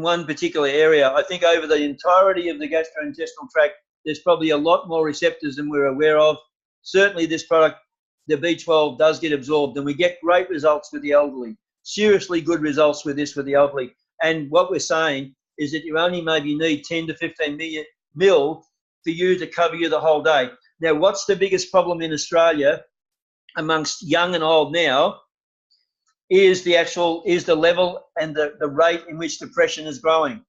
one particular area. I think over the entirety of the gastrointestinal tract, there's probably a lot more receptors than we're aware of. Certainly this product, the B12, does get absorbed, and we get great results with the elderly, seriously good results with this with the elderly. And what we're saying is that you only maybe need 10 to 15 mil for you to cover you the whole day. Now, what's the biggest problem in Australia amongst young and old now is the level and the rate in which depression is growing.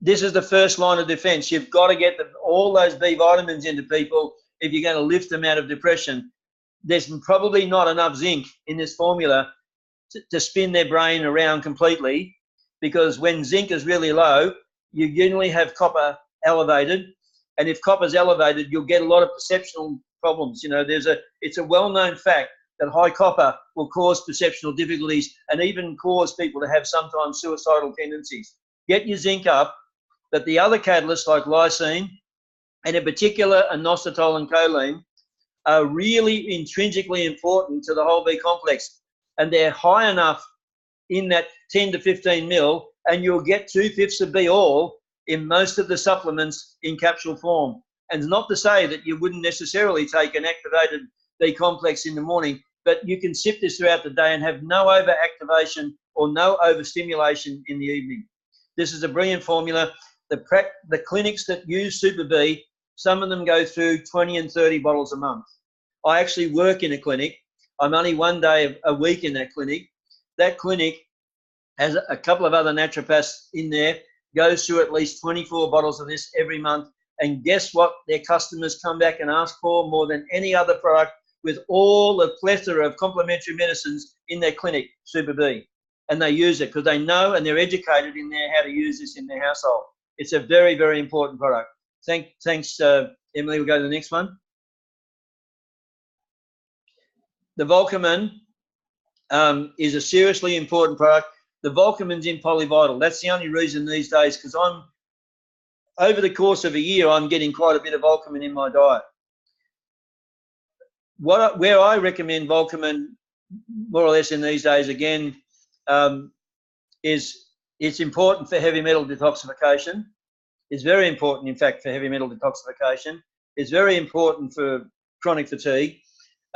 This is the first line of defense. You've got to get all those B vitamins into people if you're going to lift them out of depression. There's probably not enough zinc in this formula to spin their brain around completely, because when zinc is really low, you generally have copper elevated, and if copper's elevated, you'll get a lot of perceptual problems. You know, it's a well-known fact that high copper will cause perceptual difficulties and even cause people to have sometimes suicidal tendencies. Get your zinc up, but the other catalysts like lysine, and in particular inositol and choline, are really intrinsically important to the whole B complex, and they're high enough in that 10 to 15 mil, and you'll get 2/5 of B all in most of the supplements in capsule form. And not to say that you wouldn't necessarily take an activated B complex in the morning. but you can sip this throughout the day and have no overactivation or no overstimulation in the evening. This is a brilliant formula. The clinics that use Super B, some of them go through 20 and 30 bottles a month. I actually work in a clinic. I'm only one day a week in that clinic. That clinic has a couple of other naturopaths in there, goes through at least 24 bottles of this every month. And guess what? Their customers come back and ask for more than any other product, with all the plethora of complementary medicines in their clinic, Super B. And they use it because they know and they're educated in there how to use this in their household. It's a very, very important product. Thanks, Emily. We'll go to the next one. The Volcamin is a seriously important product. The Volcamin's in Polyvital. That's the only reason these days, because over the course of a year, I'm getting quite a bit of Volcamin in my diet. Where I recommend Volcamin, more or less in these days, again, is it's important for heavy metal detoxification. It's very important, in fact, for heavy metal detoxification. It's very important for chronic fatigue.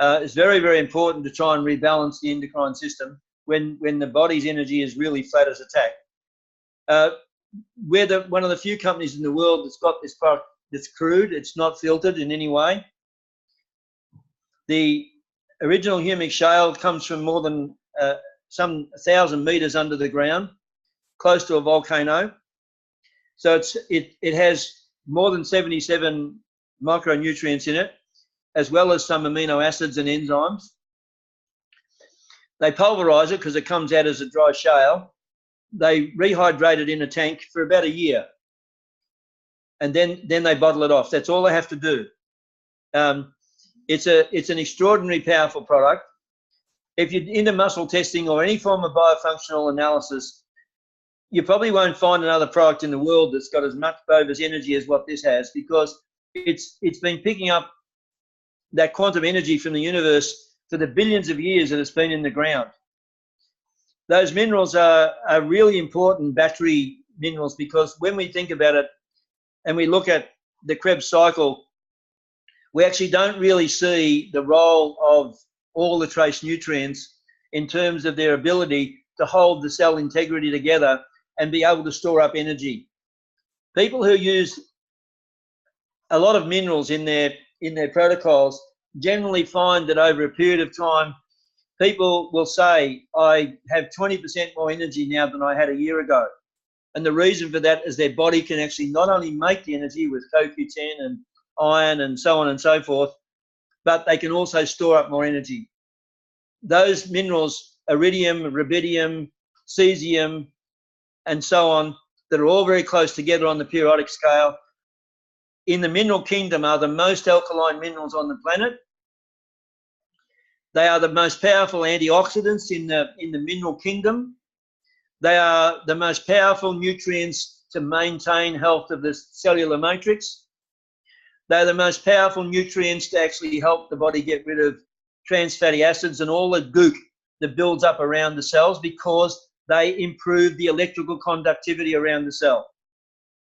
It's very, very important to try and rebalance the endocrine system when the body's energy is really flat as a tack. We're one of the few companies in the world that's got this product that's crude. It's not filtered in any way. The original humic shale comes from more than some 1,000 meters under the ground, close to a volcano. So it has more than 77 micronutrients in it, as well as some amino acids and enzymes. They pulverize it because it comes out as a dry shale. They rehydrate it in a tank for about a year, and then they bottle it off. That's all they have to do. It's an extraordinarily powerful product. If you're into muscle testing or any form of biofunctional analysis, you probably won't find another product in the world that's got as much Bovis energy as what this has, because it's been picking up that quantum energy from the universe for the billions of years that it's been in the ground. Those minerals are really important battery minerals, because when we think about it and we look at the Krebs cycle, we actually don't really see the role of all the trace nutrients in terms of their ability to hold the cell integrity together and be able to store up energy. People who use a lot of minerals in their protocols generally find that over a period of time, people will say, I have 20% more energy now than I had a year ago. And the reason for that is their body can actually not only make the energy with CoQ10 and iron and so on and so forth, but they can also store up more energy. Those minerals, iridium, rubidium, cesium, and so on, that are all very close together on the periodic scale, in the mineral kingdom are the most alkaline minerals on the planet. They are the most powerful antioxidants in the mineral kingdom. They are the most powerful nutrients to maintain health of the cellular matrix. They're the most powerful nutrients to actually help the body get rid of trans fatty acids and all the gook that builds up around the cells, because they improve the electrical conductivity around the cell.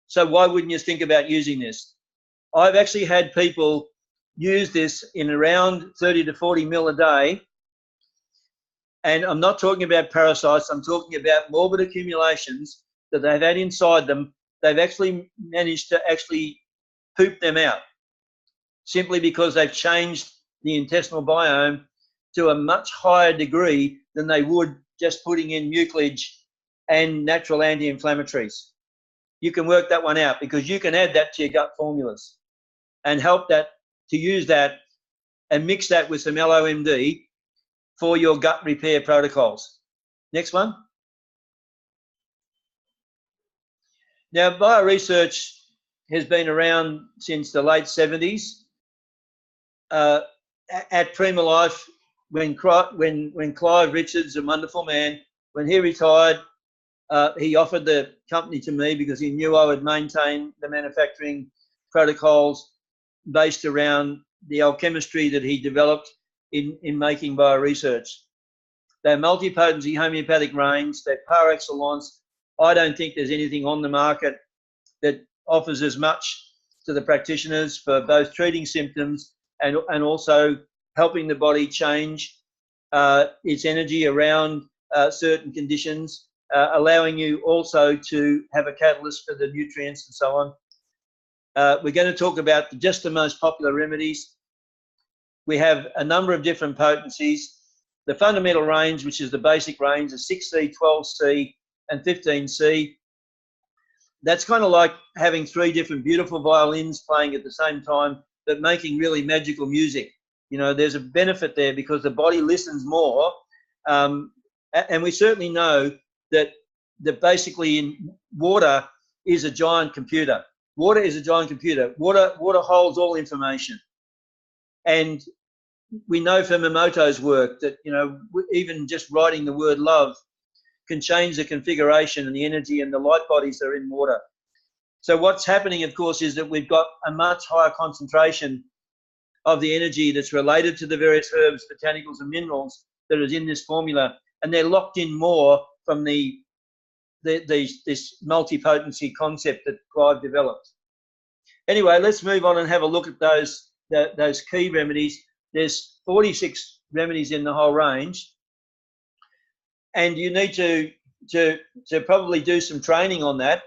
So why wouldn't you think about using this? I've actually had people use this in around 30 to 40 mil a day. And I'm not talking about parasites. I'm talking about morbid accumulations that they've had inside them. They've actually managed to actually poop them out, simply because they've changed the intestinal biome to a much higher degree than they would just putting in mucilage and natural anti-inflammatories. You can work that one out, because you can add that to your gut formulas and help that to use that and mix that with some LOMD for your gut repair protocols. Next one. Now, bioresearch has been around since the late 70s. At Prima Life, when Clive Richards, a wonderful man, when he retired, he offered the company to me because he knew I would maintain the manufacturing protocols based around the alchemistry that he developed in making bioresearch. They're multi-potency homeopathic range. They're par excellence. I don't think there's anything on the market that offers as much to the practitioners for both treating symptoms and also helping the body change its energy around certain conditions, allowing you also to have a catalyst for the nutrients and so on. We're going to talk about just the most popular remedies. We have a number of different potencies. The fundamental range, which is the basic range, is 6C, 12C, and 15C. That's kind of like having three different beautiful violins playing at the same time, but making really magical music. You know, there's a benefit there because the body listens more. And we certainly know that basically in water is a giant computer. Water is a giant computer. Water holds all information. And we know from Emoto's work that, you know, even just writing the word love can change the configuration and the energy and the light bodies that are in water. So what's happening, of course, is that we've got a much higher concentration of the energy that's related to the various herbs, botanicals, and minerals that is in this formula, and they're locked in more from this multipotency concept that Clive developed. Anyway, let's move on and have a look at those key remedies. There's 46 remedies in the whole range, and you need to probably do some training on that.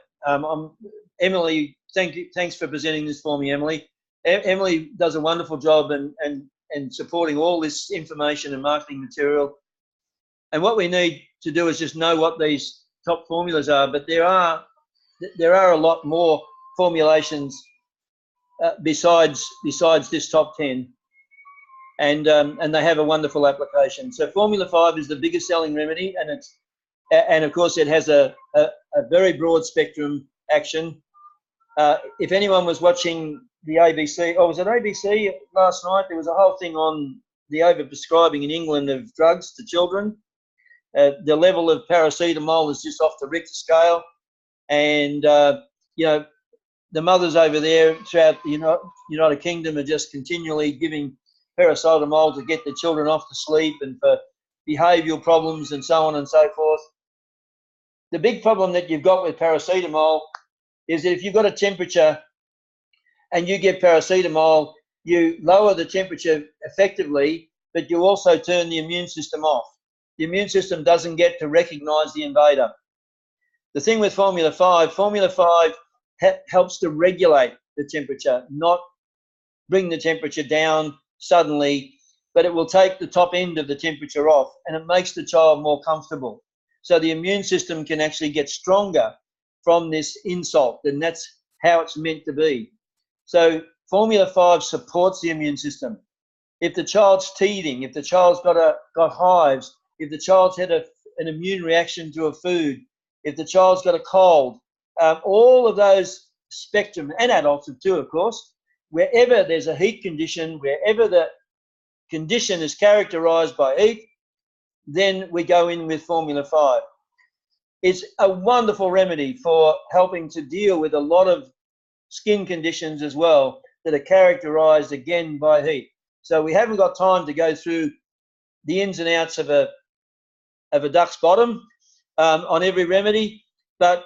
Emily, thanks for presenting this for me, Emily. Emily does a wonderful job and supporting all this information and marketing material. And what we need to do is just know what these top formulas are. But there are a lot more formulations besides this top 10, and they have a wonderful application. So Formula 5 is the biggest selling remedy, and of course it has a very broad spectrum action. If anyone was watching the ABC, was it ABC last night? There was a whole thing on the overprescribing in England of drugs to children. The level of paracetamol is just off the Richter scale, and you know, the mothers over there throughout the United Kingdom are just continually giving paracetamol to get the children off to sleep and for behavioural problems and so on and so forth. The big problem that you've got with paracetamol is that if you've got a temperature and you give paracetamol, you lower the temperature effectively, but you also turn the immune system off. The immune system doesn't get to recognise the invader. The thing with Formula 5 helps to regulate the temperature, not bring the temperature down suddenly, but it will take the top end of the temperature off, and it makes the child more comfortable. So the immune system can actually get stronger from this insult, and that's how it's meant to be. So Formula 5 supports the immune system. If the child's teething, if the child's got hives, if the child's had an immune reaction to a food, if the child's got a cold, all of those spectrum, and adults too, of course, wherever there's a heat condition, wherever the condition is characterised by heat, then we go in with Formula 5. It's a wonderful remedy for helping to deal with a lot of skin conditions as well that are characterised again by heat. So we haven't got time to go through the ins and outs of a duck's bottom on every remedy, but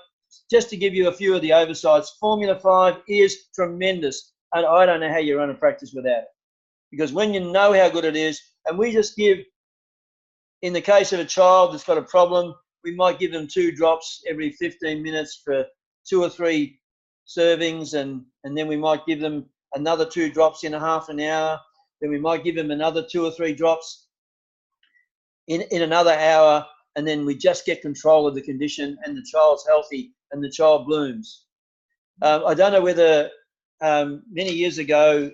just to give you a few of the oversights, Formula 5 is tremendous, and I don't know how you run a practice without it. Because when you know how good it is, and we just give, in the case of a child that's got a problem, we might give them 2 drops every 15 minutes for 2 or 3 servings, and then we might give them another 2 drops in a half an hour. Then we might give them another 2 or 3 drops in another hour, and then we just get control of the condition, and the child's healthy and the child blooms. I don't know whether many years ago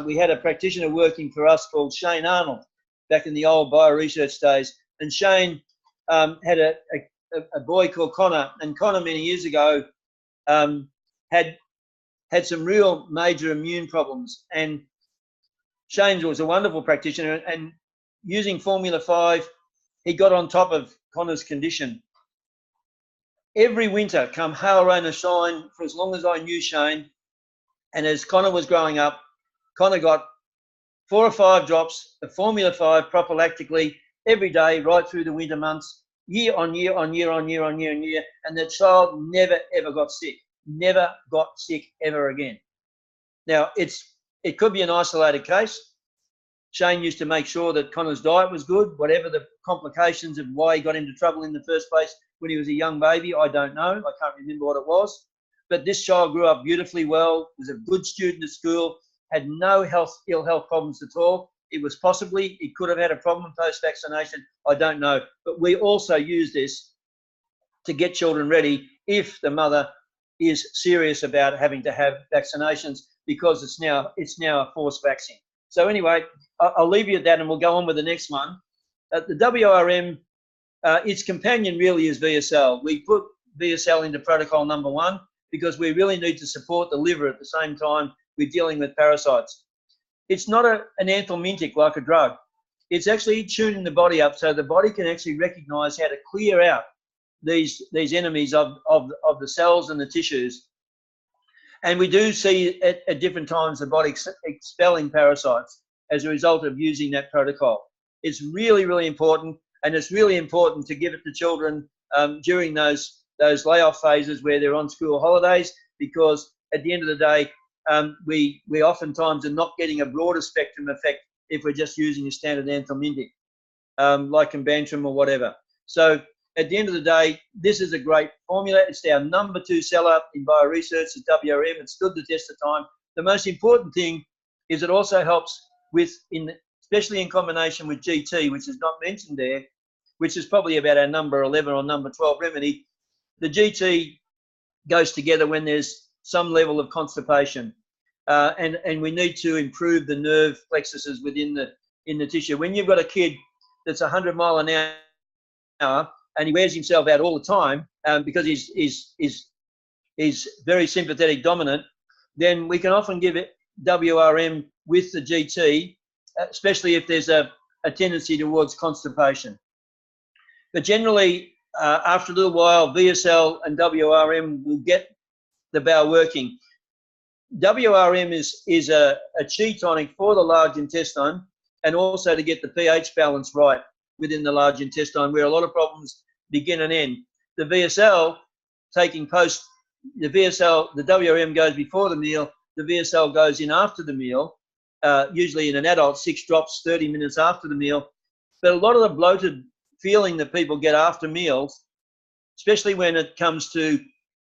we had a practitioner working for us called Shane Arnold back in the old bioresearch days, and Shane had a boy called Connor, and Connor many years ago had some real major immune problems, and Shane was a wonderful practitioner, and using Formula 5, he got on top of Connor's condition. Every winter, come hail, rain or shine, for as long as I knew Shane, and as Connor was growing up, Connor got 4 or 5 drops of Formula 5 prophylactically every day right through the winter months, year on year on year on year on year on year, and the child never ever got sick, never got sick ever again. Now, it could be an isolated case, Shane used to make sure that Connor's diet was good, whatever the complications of why he got into trouble in the first place when he was a young baby, I don't know. I can't remember what it was. But this child grew up beautifully well, was a good student at school, had no ill health problems at all. It was possibly, he could have had a problem post-vaccination, I don't know. But we also use this to get children ready if the mother is serious about having to have vaccinations, because it's now a forced vaccine. So anyway, I'll leave you at that and we'll go on with the next one. The WRM, its companion really is VSL. We put VSL into protocol number 1 because we really need to support the liver at the same time we're dealing with parasites. It's not an anthelmintic like a drug. It's actually tuning the body up so the body can actually recognize how to clear out these enemies of the cells and the tissues. And we do see at different times the body expelling parasites as a result of using that protocol. It's really, really important, and it's really important to give it to children during those layoff phases where they're on school holidays, because at the end of the day, we oftentimes are not getting a broader spectrum effect if we're just using a standard anthelmintic, like Combantrum or whatever. So at the end of the day, this is a great formula. It's our number 2 seller in bioresearch, the WRM. It stood the test of time. The most important thing is it also helps with, especially in combination with GT, which is not mentioned there, which is probably about our number 11 or number 12 remedy. The GT goes together when there's some level of constipation, and we need to improve the nerve plexuses within the tissue. When you've got a kid that's 100 miles an hour and he wears himself out all the time because he's very sympathetic dominant, then we can often give it WRM with the GT, especially if there's a tendency towards constipation. But generally, after a little while, VSL and WRM will get the bowel working. WRM is a chi tonic for the large intestine, and also to get the pH balance right within the large intestine, where a lot of problems begin and end. The VSL, the WRM goes before the meal, the VSL goes in after the meal, usually in an adult, 6 drops 30 minutes after the meal. But a lot of the bloated feeling that people get after meals, especially when it comes to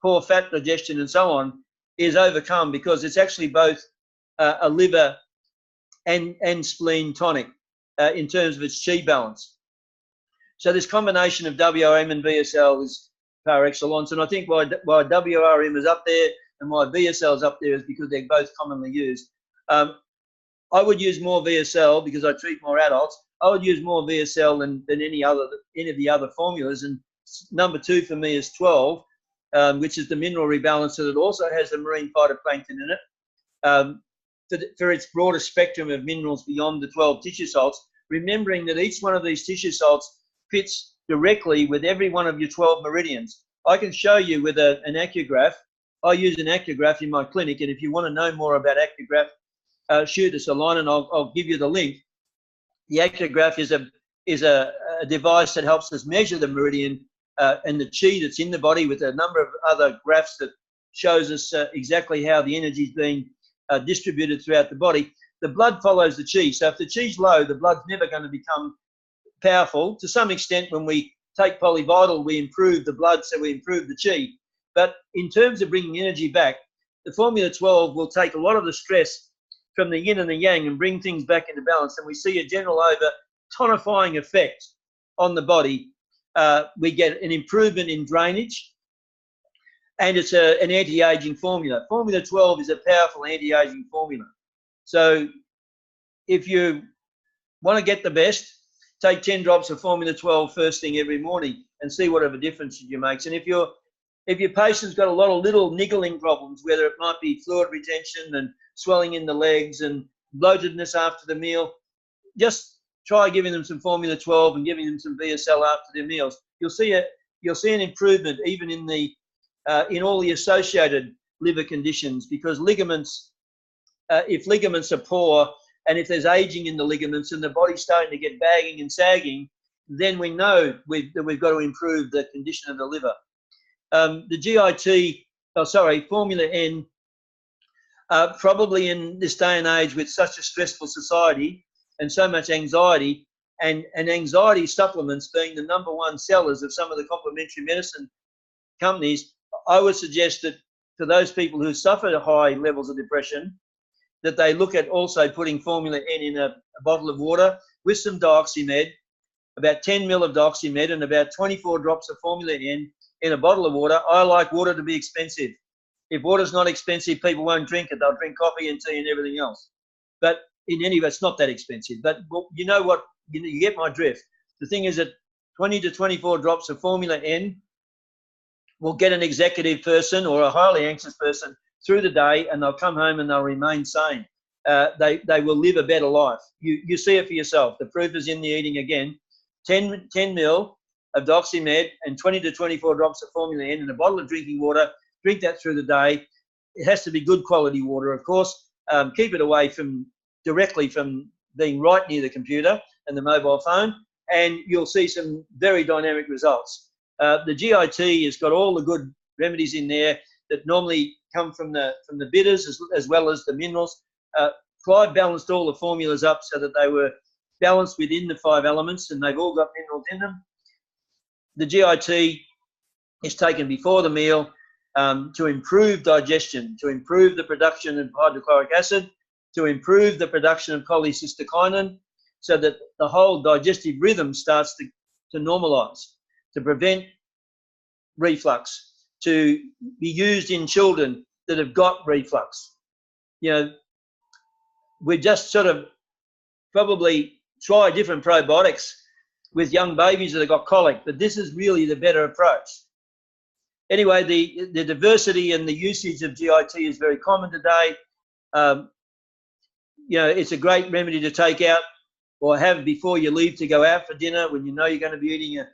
poor fat digestion and so on, is overcome because it's actually both a liver and spleen tonic in terms of its chi balance. So this combination of WRM and VSL is par excellence, and I think why WRM is up there and why VSL is up there is because they're both commonly used. I would use more VSL because I treat more adults. I would use more VSL than any of the other formulas, and number 2 for me is 12, which is the mineral rebalancer that also has the marine phytoplankton in it, for its broader spectrum of minerals beyond the 12 tissue salts, remembering that each one of these tissue salts fits directly with every one of your 12 meridians. I can show you with an actigraph. I use an actigraph in my clinic, and if you want to know more about actigraph, shoot us a line and I'll give you the link. The actigraph is a device that helps us measure the meridian and the chi that's in the body, with a number of other graphs that shows us exactly how the energy is being distributed throughout the body. The blood follows the chi. So if the chi's low, the blood's never going to become powerful. To some extent, when we take polyvital, we improve the blood, so we improve the chi. But in terms of bringing energy back, the Formula 12 will take a lot of the stress from the yin and the yang and bring things back into balance. And we see a general tonifying effect on the body. We get an improvement in drainage, and it's an anti-aging formula. Formula 12 is a powerful anti-aging formula. So if you want to get the best, take 10 drops of Formula 12 first thing every morning and see whatever difference it makes. And if your patient's got a lot of little niggling problems, whether it might be fluid retention and swelling in the legs and bloatedness after the meal, just try giving them some Formula 12 and giving them some VSL after their meals. You'll see an improvement even in all the associated liver conditions, because ligaments, if ligaments are poor and if there's aging in the ligaments and the body's starting to get bagging and sagging, then we know that we've got to improve the condition of the liver. The Formula N, probably in this day and age with such a stressful society, and so much anxiety, and anxiety supplements being the #1 sellers of some of the complementary medicine companies, I would suggest that for those people who suffer high levels of depression, that they look at also putting Formula N in a bottle of water with some dioxymed, about 10 ml of dioxymed and about 24 drops of Formula N in a bottle of water. I like water to be expensive. If water's not expensive, people won't drink it. They'll drink coffee and tea and everything else. But in any way, it's not that expensive. But you know what? You get my drift. The thing is that 20 to 24 drops of Formula N will get an executive person or a highly anxious person through the day, and they'll come home and they'll remain sane. They will live a better life. You see it for yourself. The proof is in the eating again. 10 ml of Doxymed and 20 to 24 drops of Formula N in a bottle of drinking water. Drink that through the day. It has to be good quality water, of course. Keep it away directly from being right near the computer and the mobile phone, and you'll see some very dynamic results. The GIT has got all the good remedies in there that normally come from the bitters as well as the minerals. Clive balanced all the formulas up so that they were balanced within the 5 elements, and they've all got minerals in them. The GIT is taken before the meal to improve digestion, to improve the production of hydrochloric acid, to improve the production of cholecystokinin, so that the whole digestive rhythm starts to normalise, to prevent reflux, to be used in children that have got reflux. You know, we just sort of probably try different probiotics with young babies that have got colic, but this is really the better approach. Anyway, the diversity and the usage of GIT is very common today. You know, it's a great remedy to take out or have before you leave to go out for dinner when you know you're going to be eating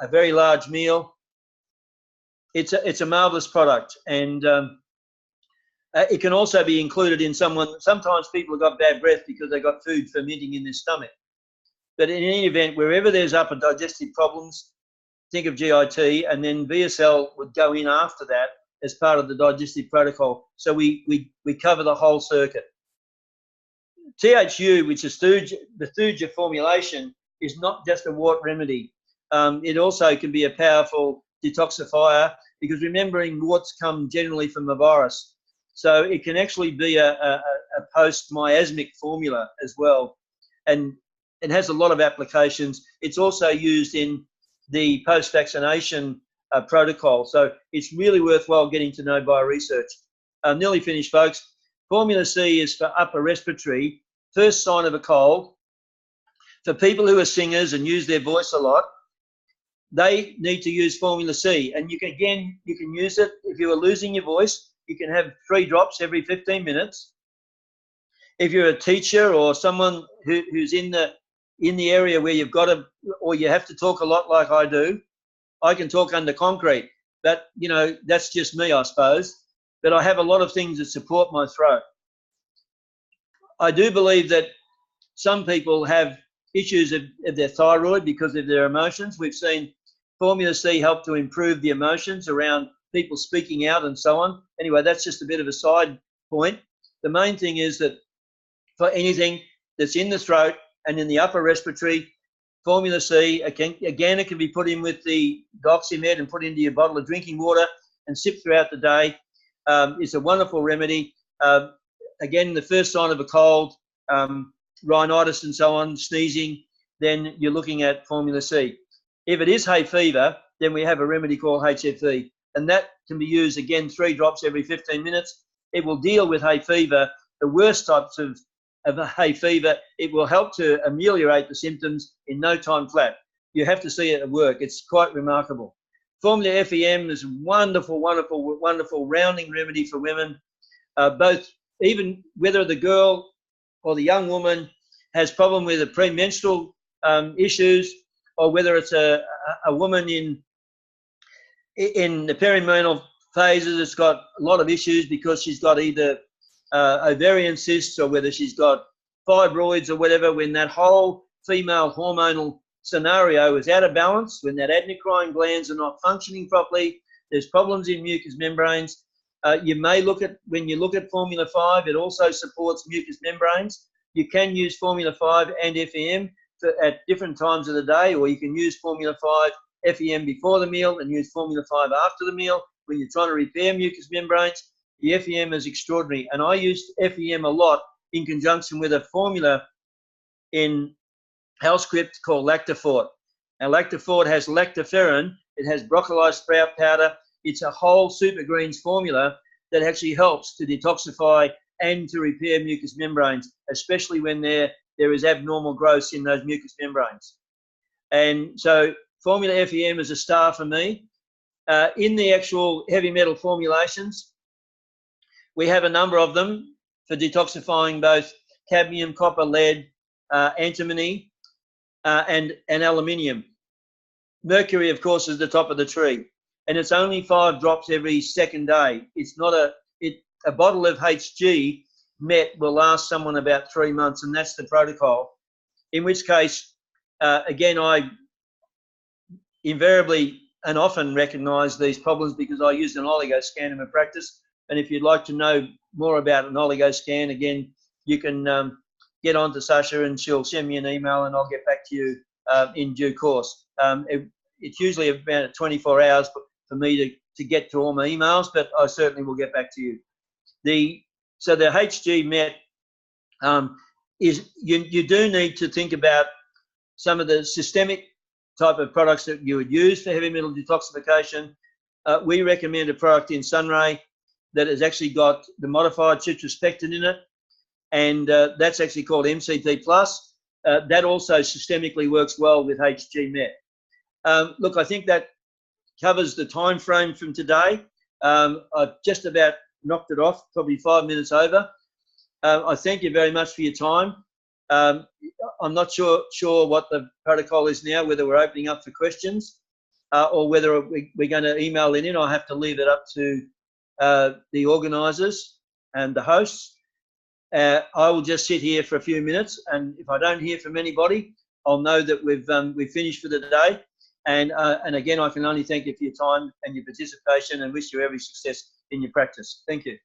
a very large meal. It's a marvellous product, and it can also be included in someone. Sometimes people have got bad breath because they've got food fermenting in their stomach. But in any event, wherever there's upper digestive problems, think of GIT, and then VSL would go in after that as part of the digestive protocol. So we cover the whole circuit. THU, which is the Thuja formulation, is not just a wart remedy. It also can be a powerful detoxifier, because remembering warts come generally from a virus. So it can actually be a post-miasmic formula as well. And it has a lot of applications. It's also used in the post-vaccination protocol. So it's really worthwhile getting to know by research. Nearly finished, folks. Formula C is for upper respiratory, first sign of a cold. For people who are singers and use their voice a lot, they need to use Formula C. And you can use it if you are losing your voice. You can have 3 drops every 15 minutes. If you're a teacher or someone who's in the area where you've got to, or you have to talk a lot like I do, I can talk under concrete. But, you know, that's just me, I suppose. But I have a lot of things that support my throat. I do believe that some people have issues of their thyroid because of their emotions. We've seen Formula C help to improve the emotions around people speaking out and so on. Anyway, that's just a bit of a side point. The main thing is that for anything that's in the throat and in the upper respiratory, Formula C, again, it can be put in with the Doxymed and put into your bottle of drinking water and sip throughout the day. It's a wonderful remedy. Again, the first sign of a cold, rhinitis and so on, sneezing, then you're looking at Formula C. If it is hay fever, then we have a remedy called HFE, and that can be used, again, 3 drops every 15 minutes. It will deal with hay fever, the worst types of hay fever. It will help to ameliorate the symptoms in no time flat. You have to see it at work. It's quite remarkable. Formula FEM is wonderful, wonderful, wonderful rounding remedy for women, both, even whether the girl or the young woman has problem with the premenstrual issues, or whether it's a woman in the perimenal phases that's got a lot of issues because she's got either ovarian cysts or whether she's got fibroids or whatever. When that whole female hormonal scenario is out of balance, when that adenychine glands are not functioning properly, there's problems in mucous membranes. You may look at, when you look at Formula 5, it also supports mucous membranes. You can use Formula 5 and FEM at different times of the day, or you can use Formula 5 FEM before the meal and use Formula 5 after the meal when you're trying to repair mucous membranes. The FEM is extraordinary, and I used FEM a lot in conjunction with a formula in HealthScript called Lactafort. Now, Lactafort has lactoferrin, it has broccoli sprout powder. It's a whole super greens formula that actually helps to detoxify and to repair mucous membranes, especially when there is abnormal growth in those mucous membranes. And so Formula FEM is a star for me. In the actual heavy metal formulations, we have a number of them for detoxifying both cadmium, copper, lead, antimony, and aluminium. Mercury, of course, is the top of the tree, and it's only 5 drops every second day. It's not a bottle of HG Met will last someone about 3 months, and that's the protocol. In which case, again, I invariably and often recognise these problems because I use an oligoscan in my practice. And if you'd like to know more about an oligoscan, again, you can get on to Sasha and she'll send me an email and I'll get back to you in due course. It's usually about 24 hours for me to get to all my emails, but I certainly will get back to you. So the HG Met is, you do need to think about some of the systemic type of products that you would use for heavy metal detoxification. We recommend a product in Sunray that has actually got the modified citrospectin in it, and that's actually called MCT+. That also systemically works well with HG Met. Look, I think that covers the time frame from today. I've just about knocked it off, probably 5 minutes over. I thank you very much for your time. I'm not sure what the protocol is now, whether we're opening up for questions or whether we're going to email it in. I'll have to leave it up to the organisers and the hosts. I will just sit here for a few minutes, and if I don't hear from anybody, I'll know that we've finished for the day. And again, I can only thank you for your time and your participation and wish you every success in your practice. Thank you.